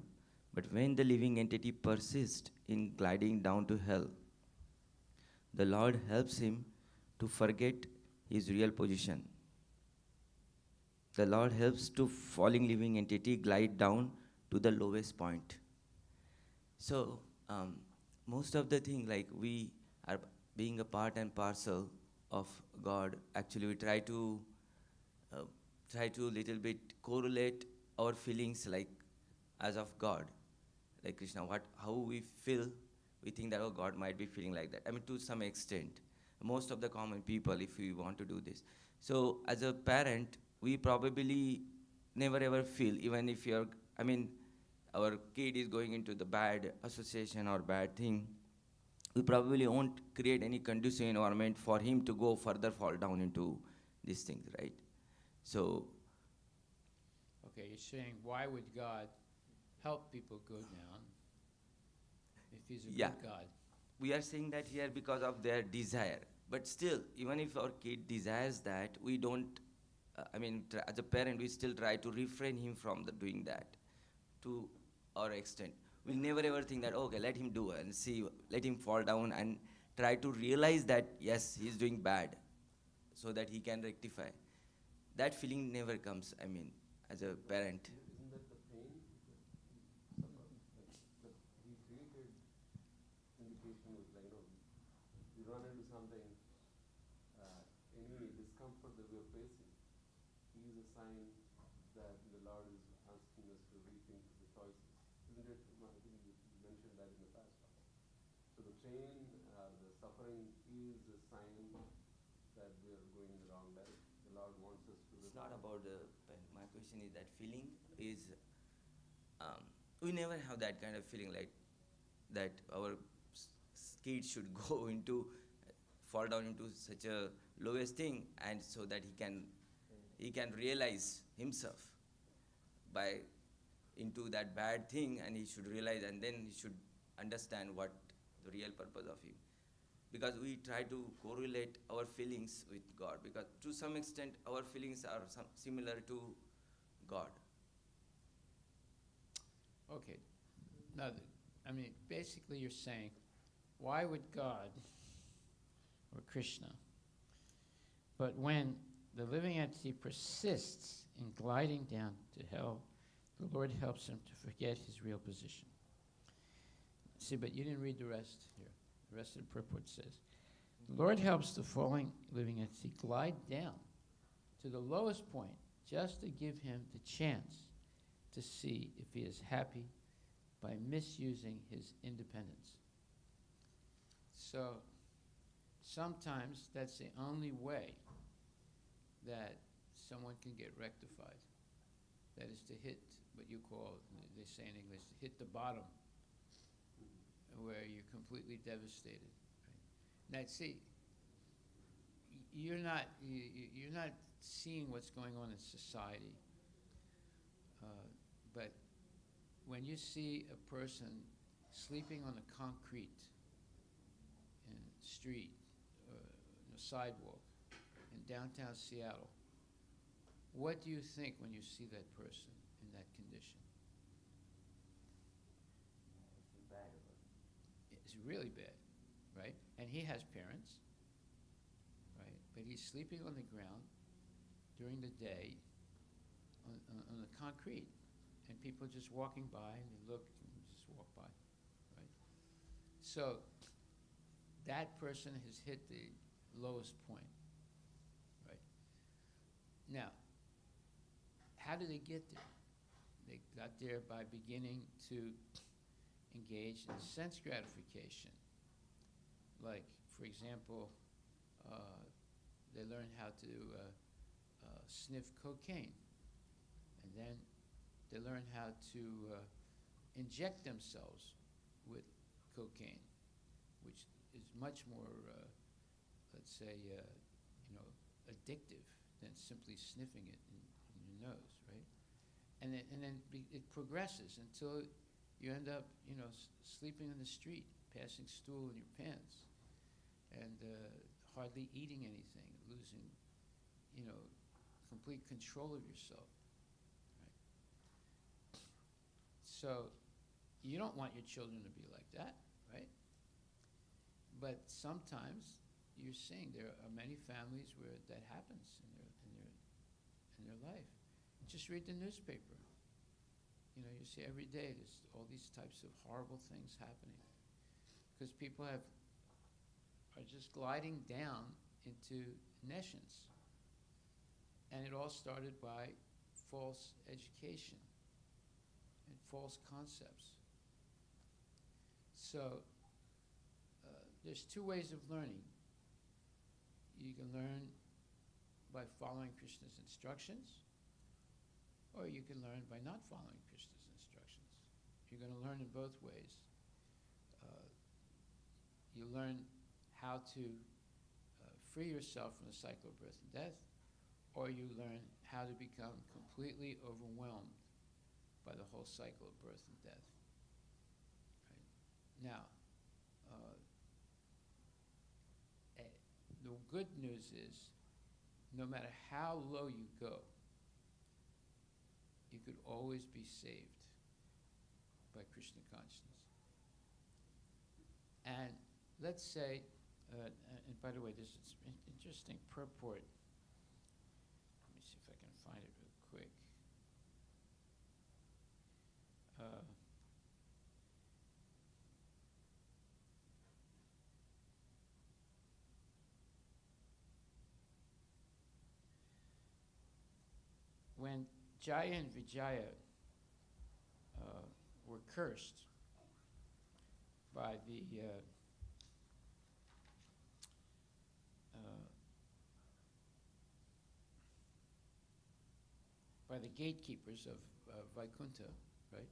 But when the living entity persists in gliding down to hell, the Lord helps him to forget his real position. The Lord helps to falling living entity glide down to the lowest point. So, most of the thing, like we are being a part and parcel of God, actually we try to little bit correlate our feelings like as of God. Like Krishna, how we feel, we think that, oh, God might be feeling like that. I mean, to some extent, most of the common people, if we want to do this. So, as a parent, we probably never ever feel, even if our kid is going into the bad association or bad thing, we probably won't create any conducive environment for him to go further fall down into these things, right? So, Okay, you're saying, why would God help people go down if he's a good God? We are saying that here because of their desire. But still, even if our kid desires that, we don't, as a parent, we still try to refrain him from doing that to our extent. We'll never ever think that, okay, let him do it and see, let him fall down and try to realize that, yes, he's doing bad so that he can rectify. That feeling never comes, as a parent. Isn't that the pain? He created indication with, we run into something, any discomfort that we are facing. He is a sign that the Lord is asking us to rethink the choices. Isn't it? I think you mentioned that in the past. So the pain, the suffering is a sign that we are going in the wrong direction. The Lord wants us to. It's not about the pain. My question is that feeling is, we never have that kind of feeling like that our kid should go into, fall down into such a lowest thing, and so that he can realize himself by into that bad thing, and he should realize, and then he should understand what the real purpose of him. Because we try to correlate our feelings with God, because to some extent our feelings are similar to God. Okay. Now, basically you're saying, why would God or Krishna, but when the living entity persists in gliding down to hell, the Lord helps him to forget his real position. See, but you didn't read the rest here. The rest of the purport says, the Lord helps the falling living entity glide down to the lowest point just to give him the chance to see if he is happy, by misusing his independence. So sometimes that's the only way that someone can get rectified. That is to hit what you call, they say in English, hit the bottom, where you're completely devastated. Right? Now, see, you're not seeing what's going on in society, but when you see a person sleeping on the concrete in the street or in a sidewalk in downtown Seattle, what do you think when you see that person in that condition? It's really bad, right? And he has parents, right? But he's sleeping on the ground during the day on the concrete. And people are just walking by and they look and just walk by, right? So that person has hit the lowest point, right? Now, how did they get there? They got there by beginning to engage in sense gratification. Like, for example, they learn how to sniff cocaine, and then they learn how to inject themselves with cocaine, which is much more, let's say, addictive than simply sniffing it in your nose, right? And then it progresses until you end up, sleeping on the street, passing stool in your pants, and hardly eating anything, losing, complete control of yourself. So you don't want your children to be like that, right? But sometimes you're seeing there are many families where that happens in their life. Just read the newspaper. You see every day there's all these types of horrible things happening because people are just gliding down into nescience. And it all started by false education and false concepts. So there's two ways of learning. You can learn by following Krishna's instructions, or you can learn by not following Krishna's instructions. You're going to learn in both ways. You learn how to free yourself from the cycle of birth and death, or you learn how to become completely overwhelmed by the whole cycle of birth and death. Right? Now, the good news is, no matter how low you go, you could always be saved by Krishna consciousness. And let's say, and by the way, there's an interesting purport. Let me see if I can find it real quick. When Jaya and Vijaya were cursed by the gatekeepers of Vaikuntha, right?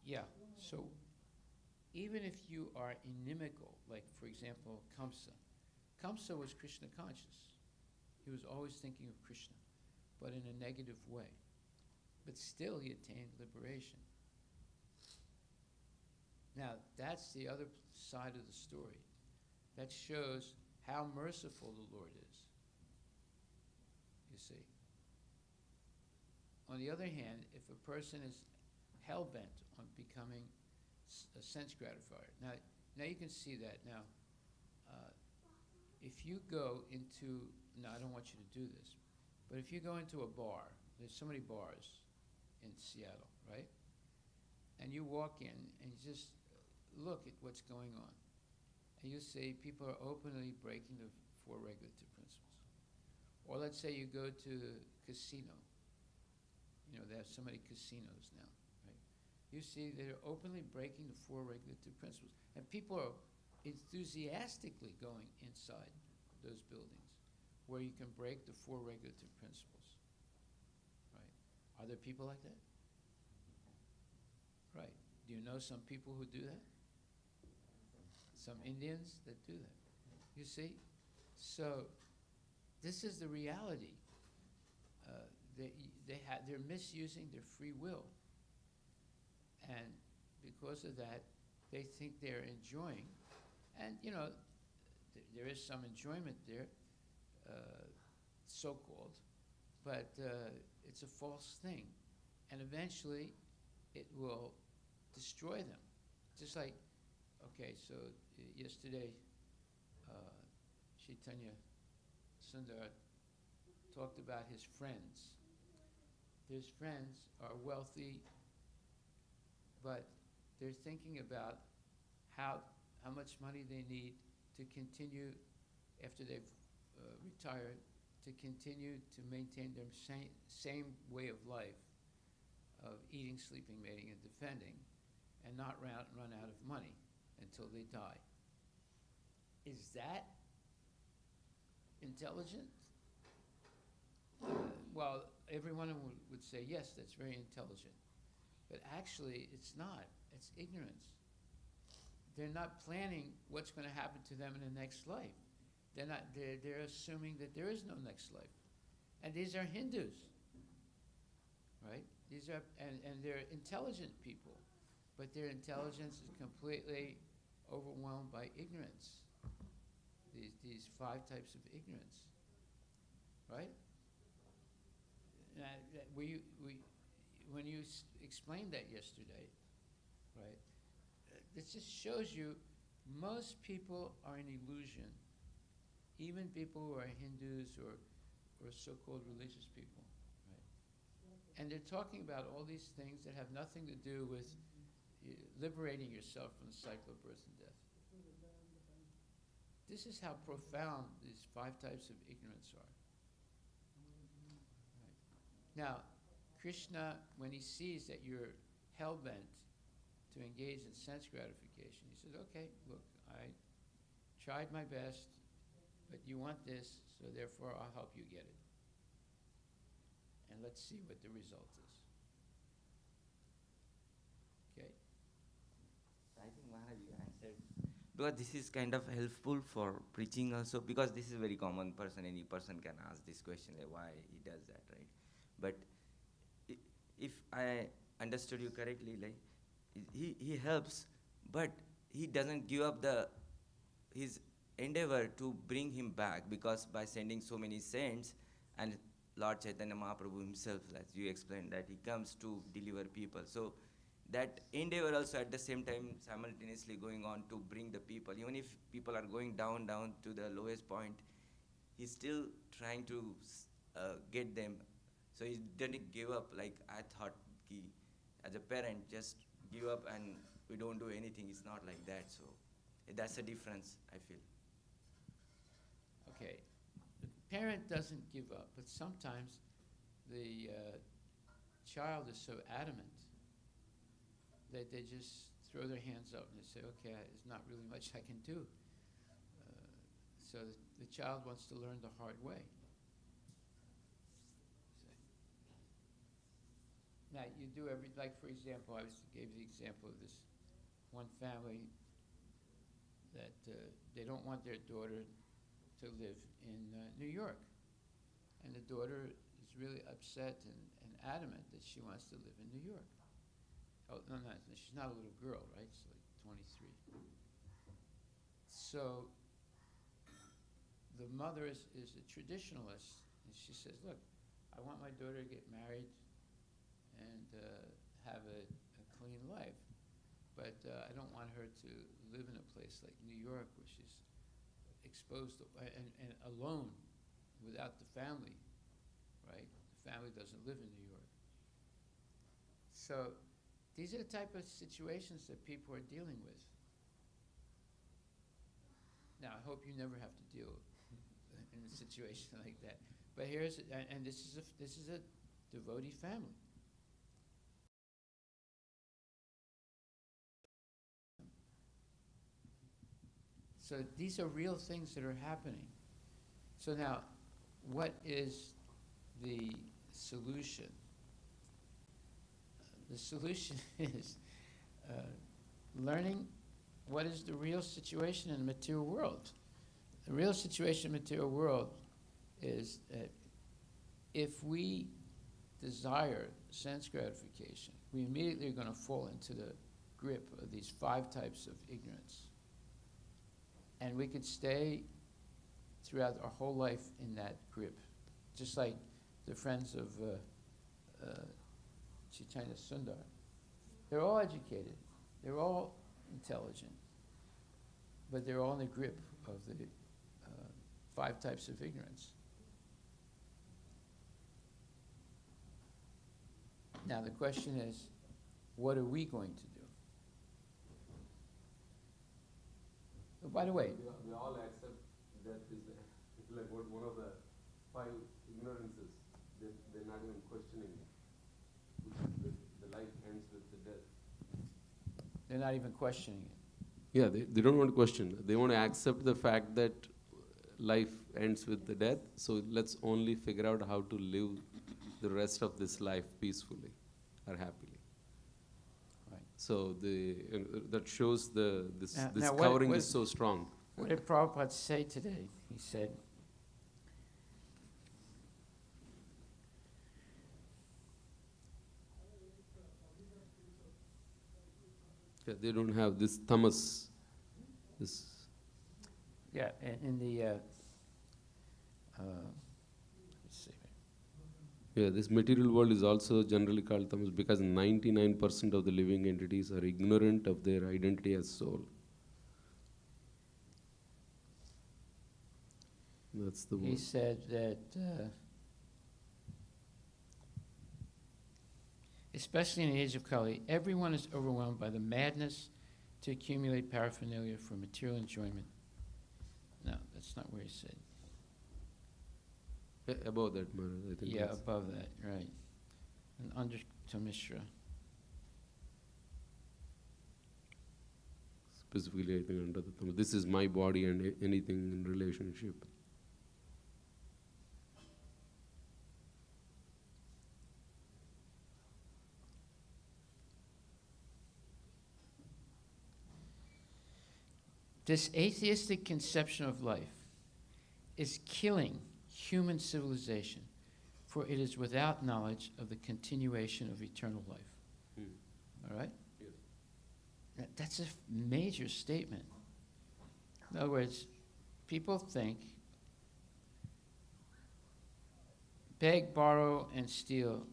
Yeah, so even if you are inimical, like for example, Kamsa was Krishna conscious. He was always thinking of Krishna, but in a negative way. But still he attained liberation. Now, that's the other side of the story. That shows how merciful the Lord is, you see. On the other hand, if a person is hell-bent on becoming a sense gratifier, now you can see that. Now, if you go into, no, I don't want you to do this, but if you go into a bar, there's so many bars in Seattle, right? And you walk in and you just look at what's going on. you see people are openly breaking the four regulative principles. Or let's say you go to a casino. You know, they have so many casinos now, right? You see they're openly breaking the four regulative principles. And people are enthusiastically going inside those buildings where you can break the four regulative principles, right? Are there people like that? Right. Do you know some people who do that? Some Indians that do that. You see? So this is the reality. They're misusing their free will. And because of that, they think they're enjoying. And, you know, there is some enjoyment there, so-called, but it's a false thing. And eventually, it will destroy them. Just like, okay, so yesterday, Chaitanya Sundar talked about his friends. His friends are wealthy, but they're thinking about how much money they need to continue after they've retired, to continue to maintain their same way of life of eating, sleeping, mating, and defending, and not run out of money until they die. Is that intelligent? Well, everyone would say, yes, that's very intelligent. But actually, it's not. It's ignorance. They're not planning what's going to happen to them in the next life. They're assuming that there is no next life. And these are Hindus, right? These are, and they're intelligent people, but their intelligence is completely overwhelmed by ignorance. These five types of ignorance, right? When you explained that yesterday, right? This just shows you most people are an illusion, even people who are Hindus or so-called religious people, right? And they're talking about all these things that have nothing to do with liberating yourself from the cycle of birth and death. This is how profound these five types of ignorance are. Right. Now, Krishna, when he sees that you're hell-bent to engage in sense gratification, he says, okay, look, I tried my best, but you want this, so therefore I'll help you get it. And let's see what the result is. Okay? I think Maharaj, you answered. Because this is kind of helpful for preaching also, because this is a very common person, any person can ask this question, like why he does that, right? But if I understood you correctly, like he helps, but he doesn't give up his endeavor to bring him back, because by sending so many saints, and Lord Chaitanya Mahaprabhu himself, as you explained, that he comes to deliver people. So that endeavor also at the same time simultaneously going on to bring the people. Even if people are going down to the lowest point, he's still trying to get them. So he didn't give up, like I thought, as a parent, just give up and we don't do anything. It's not like that. So that's the difference, I feel. Okay. The parent doesn't give up, but sometimes the child is so adamant that they just throw their hands up and they say, okay, there's not really much I can do. So the child wants to learn the hard way. Now, you do like for example, I gave the example of this one family that they don't want their daughter to live in New York. And the daughter is really upset and adamant that she wants to live in New York. Oh, no, she's not a little girl, right? She's like 23. So the mother is a traditionalist, and she says, look, I want my daughter to get married and have a clean life, but I don't want her to live in a place like New York where she's exposed and alone without the family, right? The family doesn't live in New York. So these are the type of situations that people are dealing with. Now, I hope you never have to deal in a situation like that. But here's, and this is a devotee family. So these are real things that are happening. So now, what is the solution? The solution is learning what is the real situation in the material world. The real situation in the material world is that if we desire sense gratification, we immediately are going to fall into the grip of these 5 types of ignorance. And we could stay throughout our whole life in that grip. Just like the friends of Chaitanya Sundar. They're all educated. They're all intelligent. But they're all in the grip of the 5 types of ignorance. Now the question is, what are we going to do? Oh, by the way, we all accept that is like one of the 5 ignorances. They're not even questioning it. The life ends with the death. they're not even questioning it. Yeah, they don't want to question. They want to accept the fact that life ends with the death. So let's only figure out how to live the rest of this life peacefully or happily. Right. So that shows this Now covering is so strong. What did Prabhupada say today? He said, Yeah, they don't have this tamas. This. yeah, in the, let's see. Yeah, this material world is also generally called tamas because 99% of the living entities are ignorant of their identity as soul. That's the word. He said that, especially in the age of Kali, everyone is overwhelmed by the madness to accumulate paraphernalia for material enjoyment. No, that's not where he said. Yeah, above that, Maharaj, I think. Yeah, above that, right. And under to Mishra. Specifically, I think under the tamas. This is my body and anything in relationship. This atheistic conception of life is killing human civilization, for it is without knowledge of the continuation of eternal life. All right? Yes. That's a major statement. In other words, people think beg, borrow, and steal,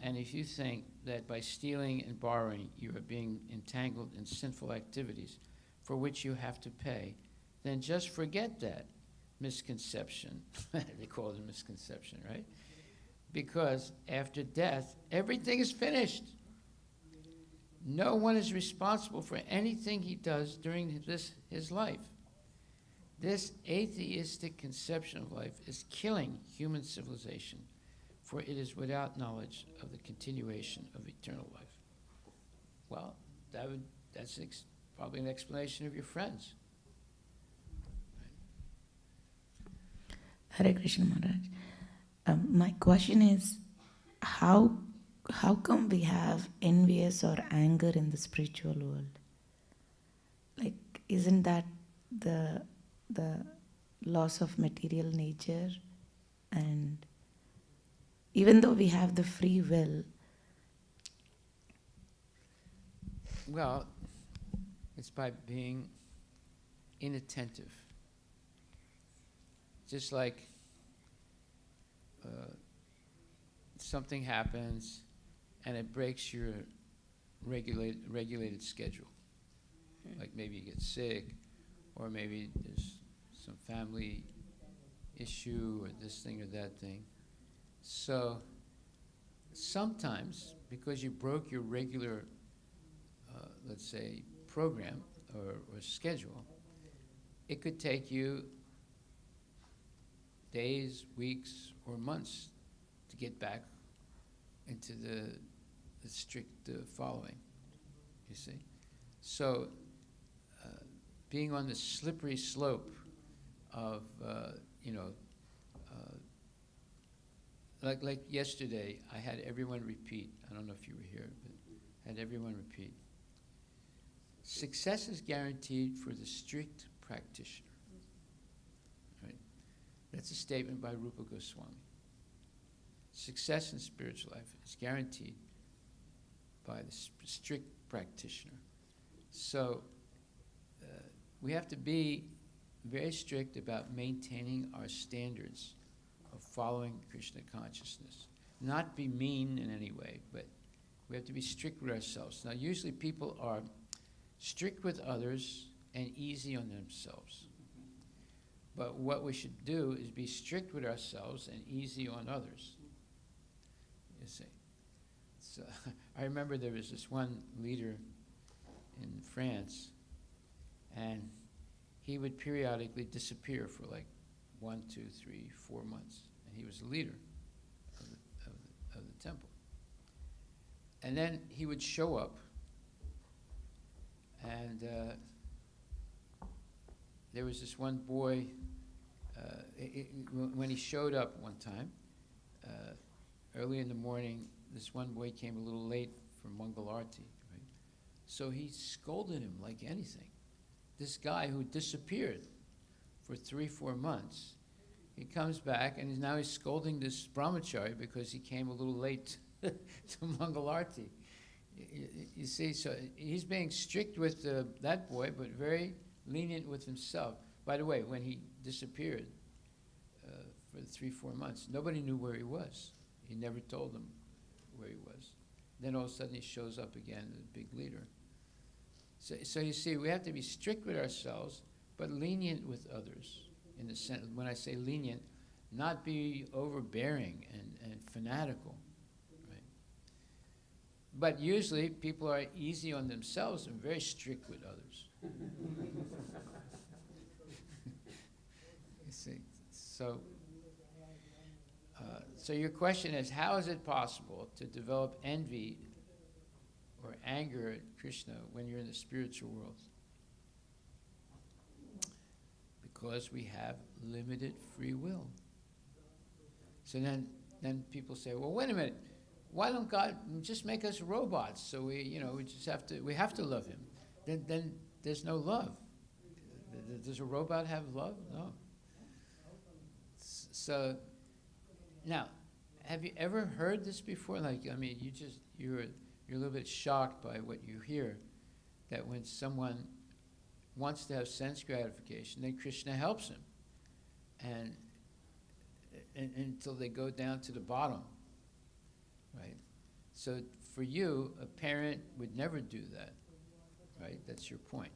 and if you think that by stealing and borrowing you are being entangled in sinful activities for which you have to pay, then just forget that misconception. They call it a misconception, right? Because after death, everything is finished. No one is responsible for anything he does during his life. This atheistic conception of life is killing human civilization, for it is without knowledge of the continuation of eternal life. Well, that's probably an explanation of your friends. Hare Krishna Maharaj. My question is, how come we have envious or anger in the spiritual world? Like, isn't that the loss of material nature? And even though we have the free will, Well, it's by being inattentive. Just like something happens and it breaks your regulated schedule. Like maybe you get sick, or maybe there's some family issue, or this thing or that thing. So sometimes, because you broke your regular, let's say, program or schedule, it could take you days, weeks, or months to get back into the strict following, you see. So being on the slippery slope of, like yesterday, I had everyone repeat. I don't know if you were here, but had everyone repeat. Success is guaranteed for the strict practitioner. Right? That's a statement by Rupa Goswami. Success in spiritual life is guaranteed by the strict practitioner. So we have to be very strict about maintaining our standards of following Krishna consciousness. Not be mean in any way, but we have to be strict with ourselves. Now, usually people are strict with others and easy on themselves. But what we should do is be strict with ourselves and easy on others. You see. So I remember there was this one leader in France, and he would periodically disappear for like 1, 2, 3, 4 months. And he was the leader of the temple. And then he would show up, and there was this one boy, when he showed up one time, early in the morning, this one boy came a little late from Mangala Aarti, right? So he scolded him like anything. This guy who disappeared for 3, 4 months, he comes back and now he's scolding this brahmachari because he came a little late to Mangala Aarti. You see, so he's being strict with that boy, but very lenient with himself. By the way, when he disappeared for 3, 4 months, nobody knew where he was. He never told them where he was. Then all of a sudden he shows up again, the big leader. So you see, we have to be strict with ourselves, but lenient with others. In the sense, when I say lenient, not be overbearing and fanatical. Right? But usually people are easy on themselves and very strict with others. You see, so your question is, how is it possible to develop envy or anger at Krishna when you're in the spiritual world? Because we have limited free will. So then people say, well, wait a minute, why don't God just make us robots? So we have to love him. Then there's no love. Does a robot have love? No. So now, have you ever heard this before? Like, I mean, you're a little bit shocked by what you hear, that when someone wants to have sense gratification, then Krishna helps him, and until they go down to the bottom, right? So for you, a parent would never do that, right? That's your point.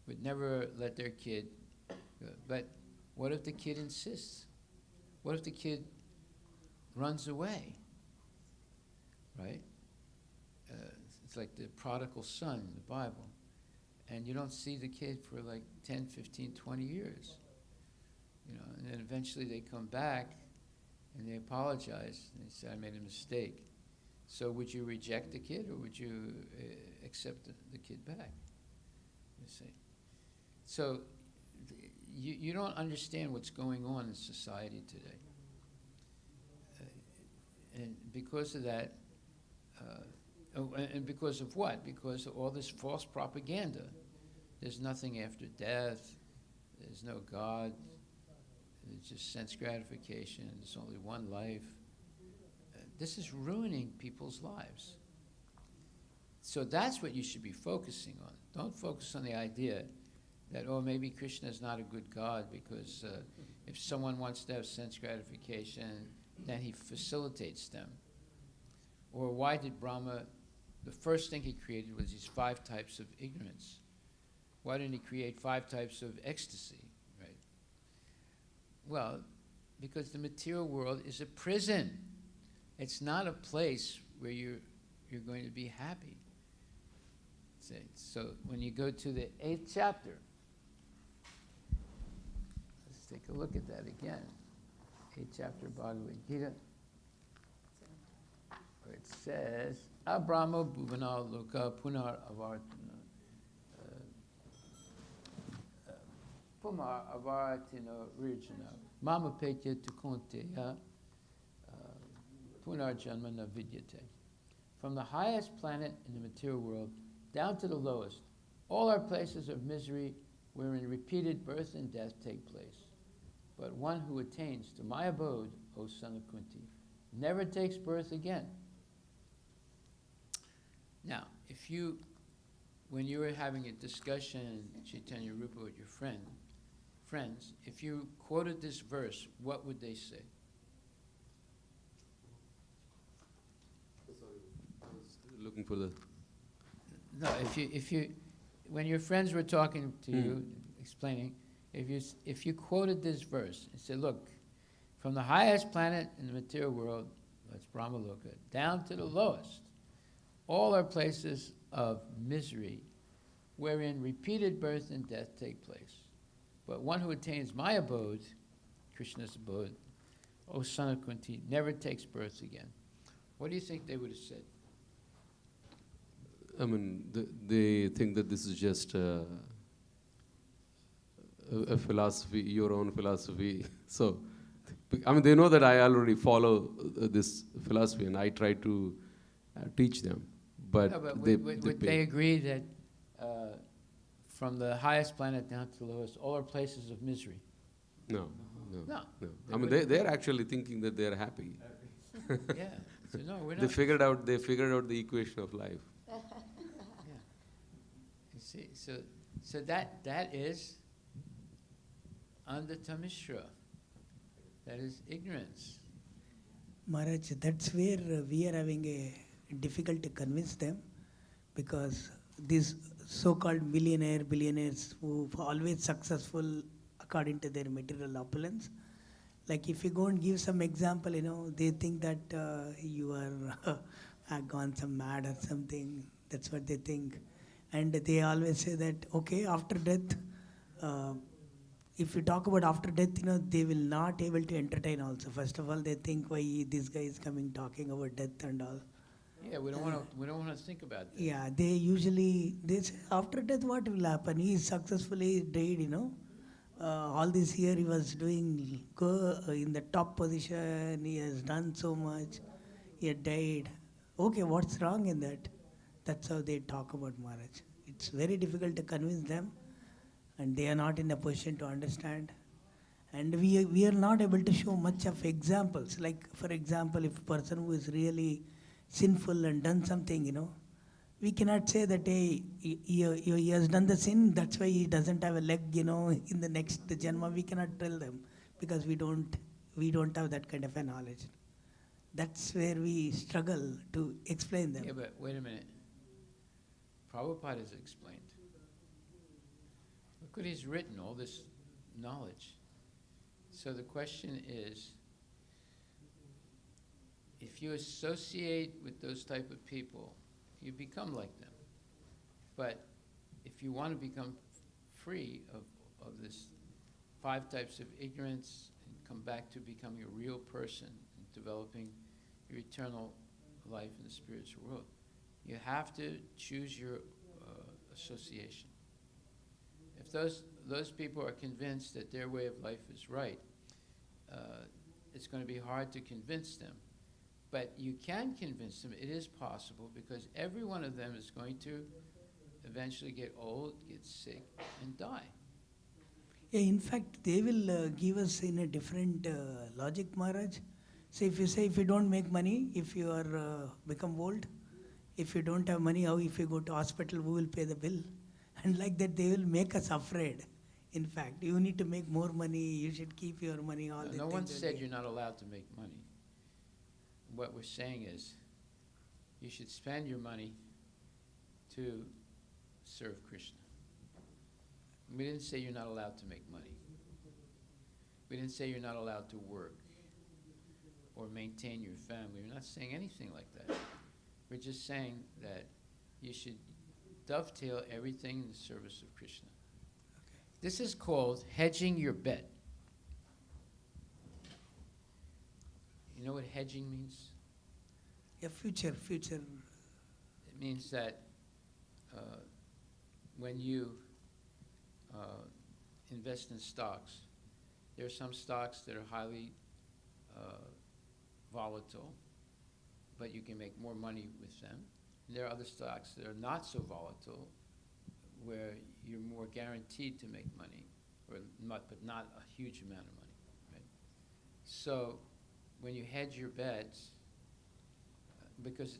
Would never let their kid go. But what if the kid insists? What if the kid runs away, right? It's like the prodigal son in the Bible. And you don't see the kid for like 10, 15, 20 years. And then eventually they come back and they apologize and they say, I made a mistake. So would you reject the kid, or would you accept the kid back? You see. So you don't understand what's going on in society today. And because of that, and because of what? Because of all this false propaganda. There's nothing after death. There's no God. It's just sense gratification. There's only one life. This is ruining people's lives. So that's what you should be focusing on. Don't focus on the idea that, oh, maybe Krishna is not a good God because if someone wants to have sense gratification, then he facilitates them. Or why did Brahma, the first thing he created was these 5 types of ignorance. Why didn't he create 5 types of ecstasy, right? Well, because the material world is a prison. It's not a place where you're going to be happy. So when you go to the 8th chapter, take a look at that again. 8th chapter Bhagavad Gita, where it says, Abrahma bhuvana loka punar avartana. Pumar avartino rijana. Mama petya tukunteya punar janma na vidyate. From the highest planet in the material world down to the lowest, all are places of misery wherein repeated birth and death take place. But one who attains to my abode, O son of Kunti, never takes birth again. Now, if you, when you were having a discussion, Chaitanya Rupa, with your friends, if you quoted this verse, what would they say? Looking for the. No, if you, when your friends were talking to you, explaining, if you quoted this verse and said, look, from the highest planet in the material world, that's Brahmaloka, down to the lowest, all are places of misery, wherein repeated birth and death take place. But one who attains my abode, Krishna's abode, O son of Kunti, never takes birth again. What do you think they would have said? I mean, they think that this is just a philosophy, your own philosophy. So, I mean, they know that I already follow this philosophy, and I try to teach them. But, No, but would they agree that from the highest planet down to the lowest, all are places of misery? No. No. I mean, they're actually thinking that they're happy. Yeah. So no, we're not. They figured out the equation of life. Yeah. You see, so that is Andhata Mishra. That is ignorance. Maharaj, that's where we are having a difficult to convince them, because these so-called billionaires who are always successful according to their material opulence, like if you go and give some example, they think that you are gone some mad or something. That's what they think. And they always say that, okay, after death, if you talk about after death, they will not able to entertain also. First of all, they think, why this guy is coming talking about death and all. Yeah, we don't want to think about that. Yeah, they say after death what will happen? He is successfully died, all this year he was doing in the top position, he has done so much, he had died. Okay, what's wrong in that? That's how they talk about Maharaj. It's very difficult to convince them, and they are not in a position to understand. And we are not able to show much of examples. Like, for example, if a person who is really sinful and done something, we cannot say that, hey, he has done the sin, that's why he doesn't have a leg, in the next Janma. We cannot tell them, because we don't have that kind of a knowledge. That's where we struggle to explain them. Yeah, but wait a minute. Prabhupada has explained. Look what he's written, all this knowledge. So the question is, if you associate with those type of people, you become like them. But if you want to become free of this 5 types of ignorance and come back to becoming a real person and developing your eternal life in the spiritual world, you have to choose your association. If those people are convinced that their way of life is right, it's going to be hard to convince them. But you can convince them. It is possible, because every one of them is going to eventually get old, get sick, and die. Yeah, in fact, they will give us in a different logic, Maharaj. So if you don't make money, if you are become old, if you don't have money, how if you go to hospital, who will pay the bill? And like that, they will make us afraid. In fact, you need to make more money, you should keep your money, all the No things. one said you're not allowed to make money. What we're saying is, you should spend your money to serve Krishna. We didn't say you're not allowed to make money. We didn't say you're not allowed to work or maintain your family. We're not saying anything like that. We're just saying that you should dovetail everything in the service of Krishna. Okay. This is called hedging your bet. You know what hedging means? A future. It means that when you invest in stocks, there are some stocks that are highly volatile, but you can make more money with them. And there are other stocks that are not so volatile, where you're more guaranteed to make money, or not, but not a huge amount of money, right? So when you hedge your bets, because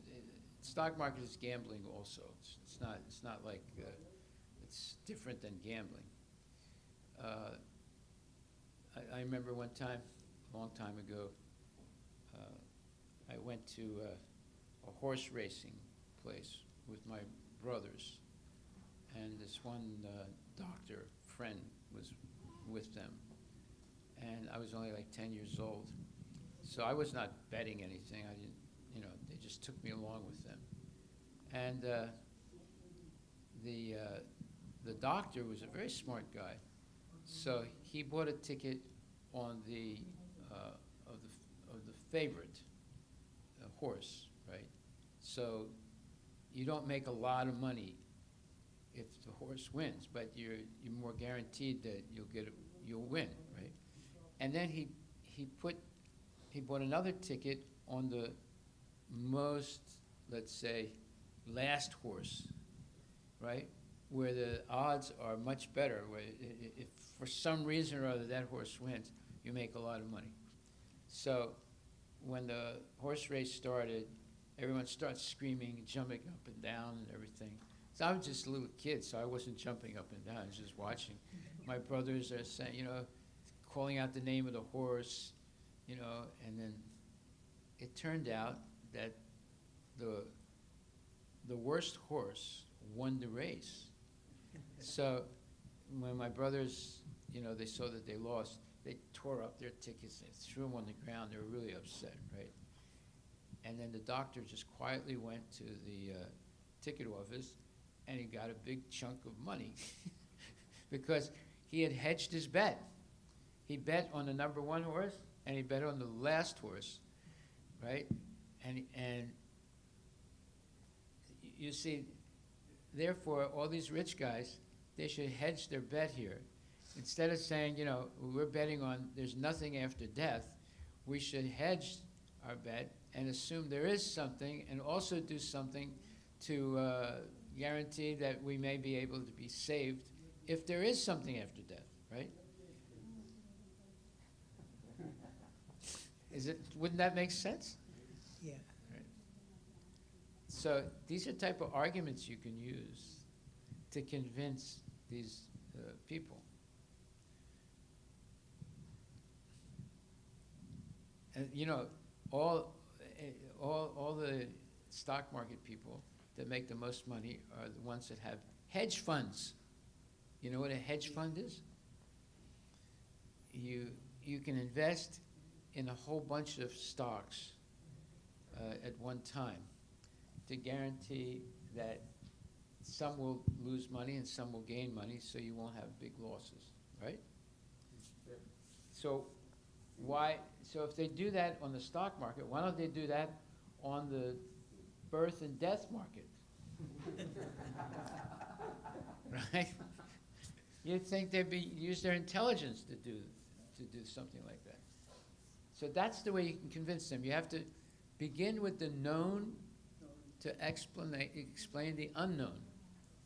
stock market is gambling also. It's not like it's different than gambling. I remember one time, a long time ago, I went to a horse racing place with my brothers, and this one doctor friend was with them, and I was only like 10 years old, so I was not betting anything. I didn't, they just took me along with them, and the doctor was a very smart guy, so he bought a ticket on the of the favorite horse, right? So you don't make a lot of money if the horse wins, but you're more guaranteed that you'll win, right? And then he bought another ticket on the most, let's say, last horse, right? Where the odds are much better, where if for some reason or other that horse wins, you make a lot of money. So when the horse race started, everyone starts screaming, jumping up and down and everything. So I was just a little kid, so I wasn't jumping up and down, I was just watching. My brothers are saying, calling out the name of the horse, and then it turned out that the worst horse won the race. So when my brothers, they saw that they lost, they tore up their tickets, they threw them on the ground, they were really upset, right? And then the doctor just quietly went to the ticket office, and he got a big chunk of money because he had hedged his bet. He bet on the number one horse, and he bet on the last horse, right? And you see, therefore, all these rich guys, they should hedge their bet here. Instead of saying, we're betting on there's nothing after death, we should hedge our bet and assume there is something, and also do something to guarantee that we may be able to be saved if there is something after death, right? Wouldn't that make sense? Yeah. Right. So these are type of arguments you can use to convince these people. And all the stock market people that make the most money are the ones that have hedge funds. You know what a hedge fund is? You can invest in a whole bunch of stocks at one time to guarantee that some will lose money and some will gain money, so you won't have big losses, right? So if they do that on the stock market, why don't they do that on the birth and death market? Right? You'd think they'd use their intelligence to do something like that. So that's the way you can convince them. You have to begin with the known to explain the unknown.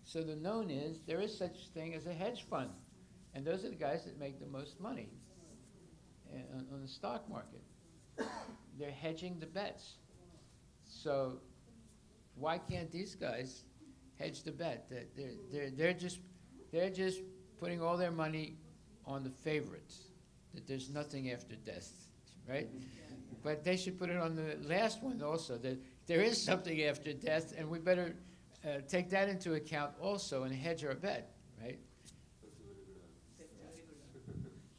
So the known is there is such thing as a hedge fund, and those are the guys that make the most money on the stock market. They're hedging the bets. So why can't these guys hedge the bet? They're just putting all their money on the favorites, that there's nothing after death, right? But they should put it on the last one also, that there is something after death, and we better take that into account also and hedge our bet, right?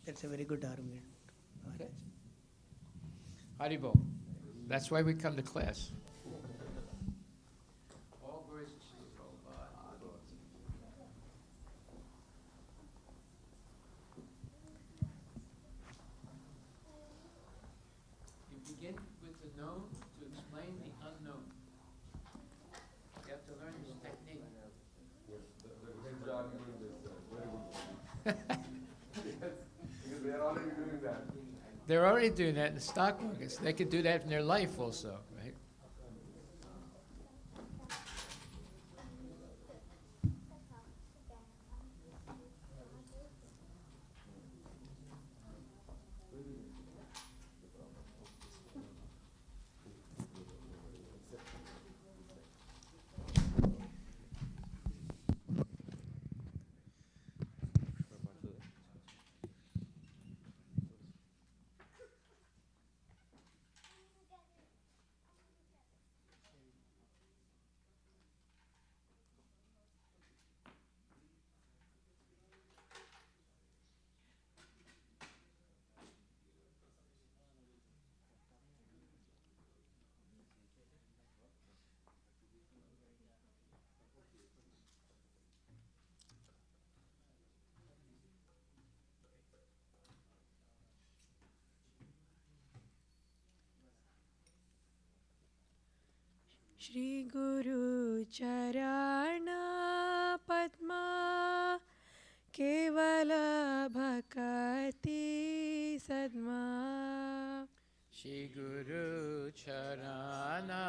That's a very good argument. Okay. Haribo. That's why we come to class. All glories to Srila Prabhupada. You begin They're already doing that in the stock markets. They could do that in their life also, right? Shri Guru Charana Padma Kevala Bhakati Sadma Shri Guru Charana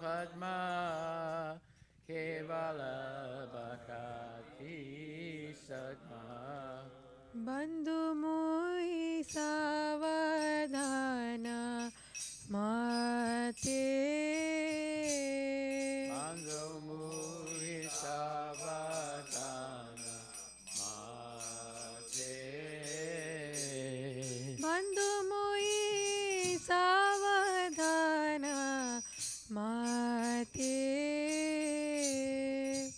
Padma Kevala Bhakati Sadma Bandhu Mui Savadhana Mate Bandhu Mui Savadhana Mate Bandhu Mui Savadhana Mate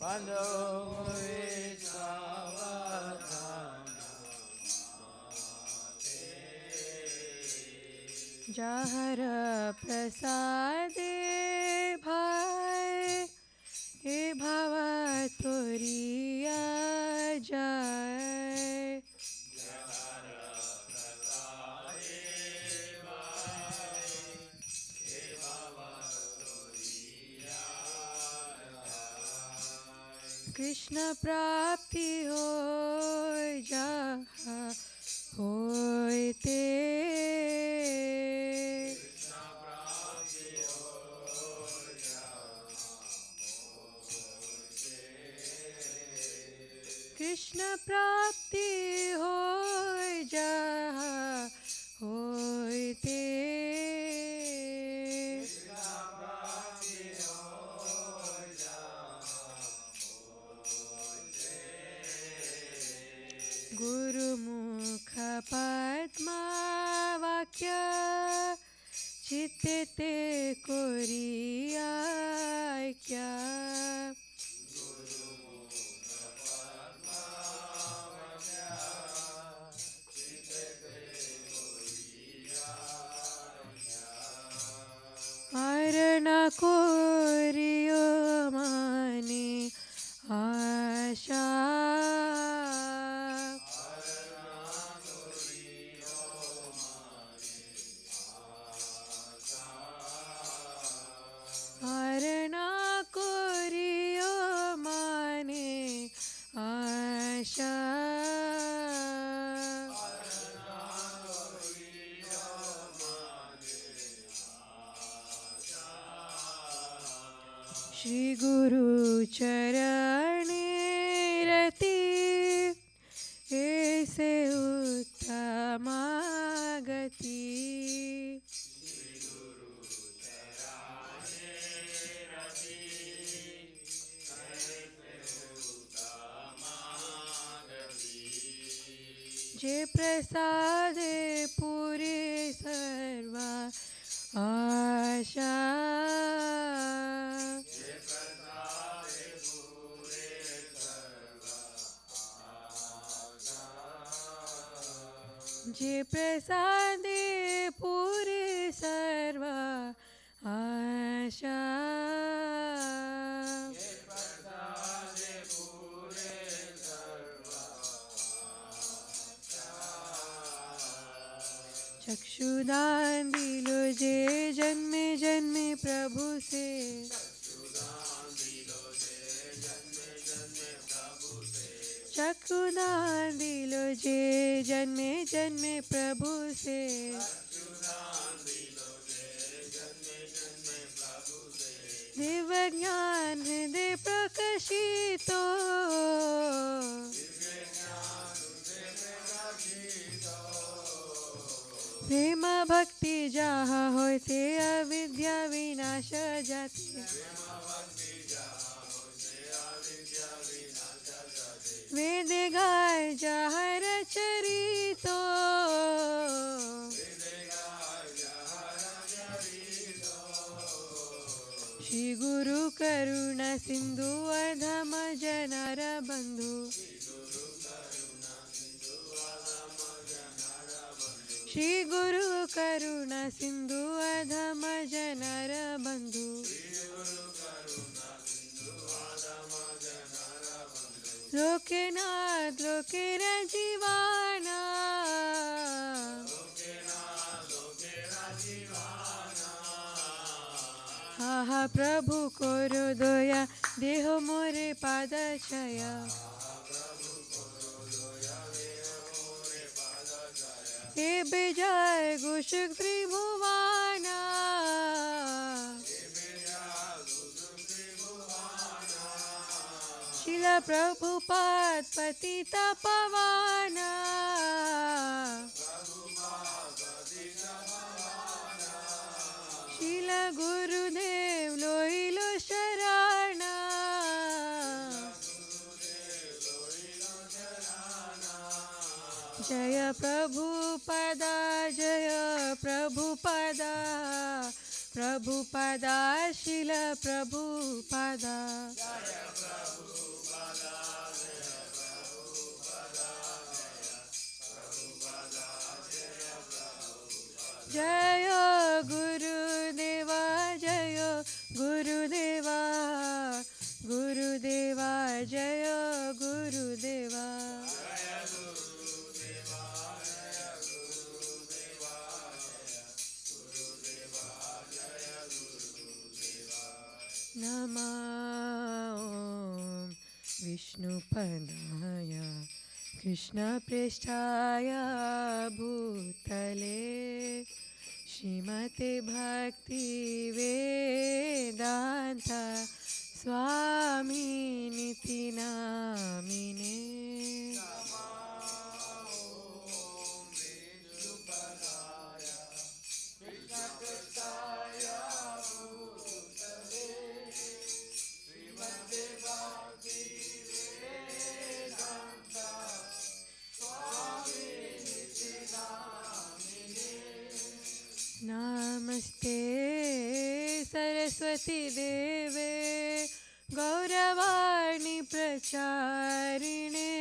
Bandhu Mui Savadhana Jahara Prasade Bhai He Bhava Turiya Jai Krishna Prapti Hoy Jaha Hoy Te Krishna Prapti Hoy Jaha Hoy Te Guru Mukha Padma Vakya Chitte Koriya Kya Arana Koriyo Mani Asha Arana Koriyo Mani Asha Shri Guru Charane Rati Aise Uttama Gati Je Prasade Puri Sarva Asha Je Prasade Puri Sarva Asha चक्षुदान दिलो जे जन्मे जन्मे प्रभु से चक्षुदान दिलो जे जन्मे जन्मे प्रभु से दिव्य ज्ञान हृदय प्रकाशितो प्रेम भक्ति जहा होते अविद्या विनाश जाती वेद गाय जहर चरितो श्री गुरु करुणा सिंधु अधम जनर बंधु श्री गुरु करुणा सिंधु अधम जनर बंधु लोकेनाथ लोकेर जीवाना हा प्रभु कोरो दया देह मोरे पाद छया हे बेजय घोषक त्रिभुवाना शिला प्रभुपाद पतिता पवाना शिला गुरुदेव लोहिलो शरणा जय प्रभुपदा जय प्रभुपदा प्रभुपदा शिल प्रभुपदा जय गुरुदेवा जय गुरुदेवा गुरुदेवा जय गुरुदेवा नमः ॐ विष्णुपदाय कृष्णप्रेष्ठाय भूतले श्रीमते भक्तिवेदान्त स्वामिनिति नामिने नमस्ते सरस्वती देवे गौरवाणी प्रचारिणे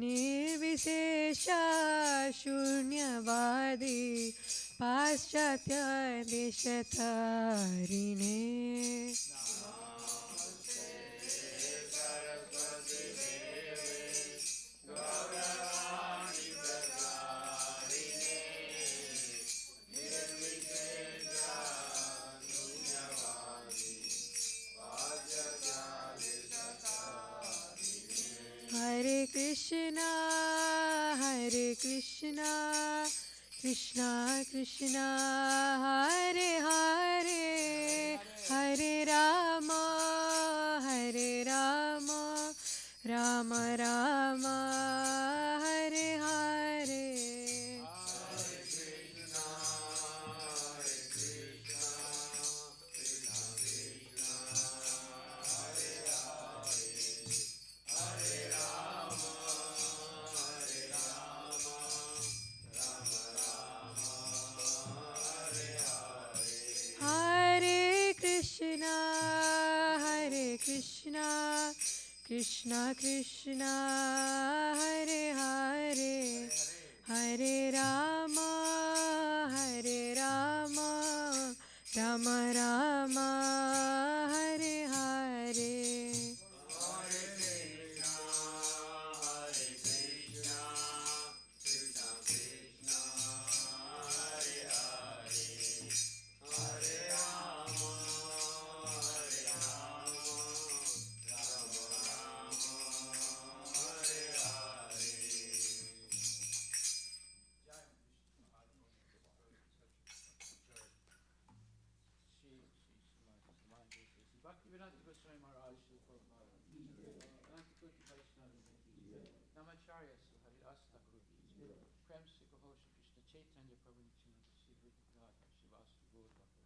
निर्विशेषा शून्यवादी पाश्चात्य देशतारिणे हरे Krishna Krishna Krishna Hare Hare Hare Ram Ram Ram Hare Hare Krishna Krishna Hare Hare Hare Ram Ram Ram Hare Hare Sanat Goswami Maharaj Srila Prabhupada Ananta Koti Vaishnava Namacharya Sri Haridas Thakur Prem Sri Kaho Sri Krishna Chaitanya Prabhu Nityananda Sri Radha Shivasa Gaur Bhakta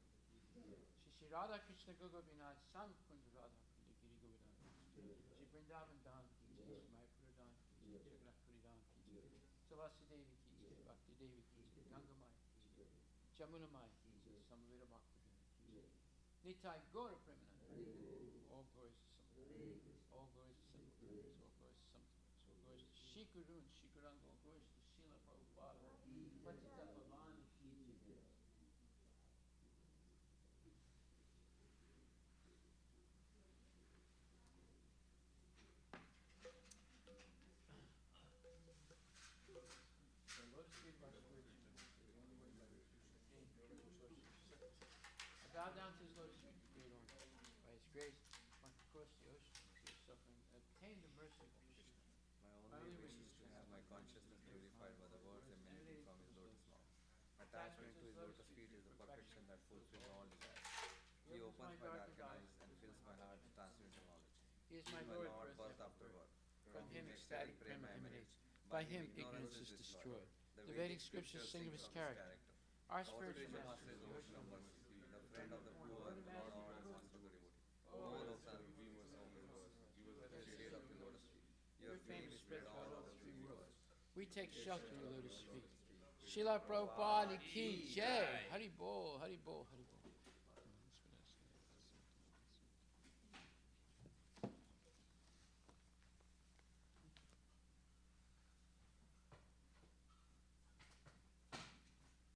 Shri Radha Krishna Gogo Vinay Sam Kunda Radha Kunda Giri Govardhan Shri Vrindavan Dan Ki Jai Shri Mayapura Dan Ki Jai Jagannath Puri Dan Ki Jai Savasi Devi Ki Jai Bhakti Devi Ki Jai Ganga Maya Ki Jai Jamuna Maya Ki Jai Samaveta Bhakta Ki Jai Nitai Gaura Premananda all glories to Samaveta all glories to Samaveta all glories to Samaveta all glories to Shikurun Shikurang all glories to Srila Prabhupada Patita Pavani Ki Jai. I bow down to his lotus feet, dear Lord. By his grace, one can cross the ocean of suffering and obtain the mercy of Krishna. My only wish is to have my consciousness purified by the words emanating from his lotus mouth. Attachment to his lotus feet is the perfection that fulfills all desires. He opens my darkened eyes and fills my heart with transcendental knowledge. He is He my is my Lord, Lord, birth birth after after birth. birth. From him ecstatic prema emanates. By him ignorance is destroyed. The Vedic scriptures sing of his character. Our spiritual master is the ocean of mercy, the friend of the poor, the Lord of the devotee. O Lotan, be merciful, give us the shade of your lotus feet. Your fame is spread all over the three worlds. we take shelter in your lotus feet. Srila Prabhupada ki jai. Hari bol, Hari bol, Hari bol.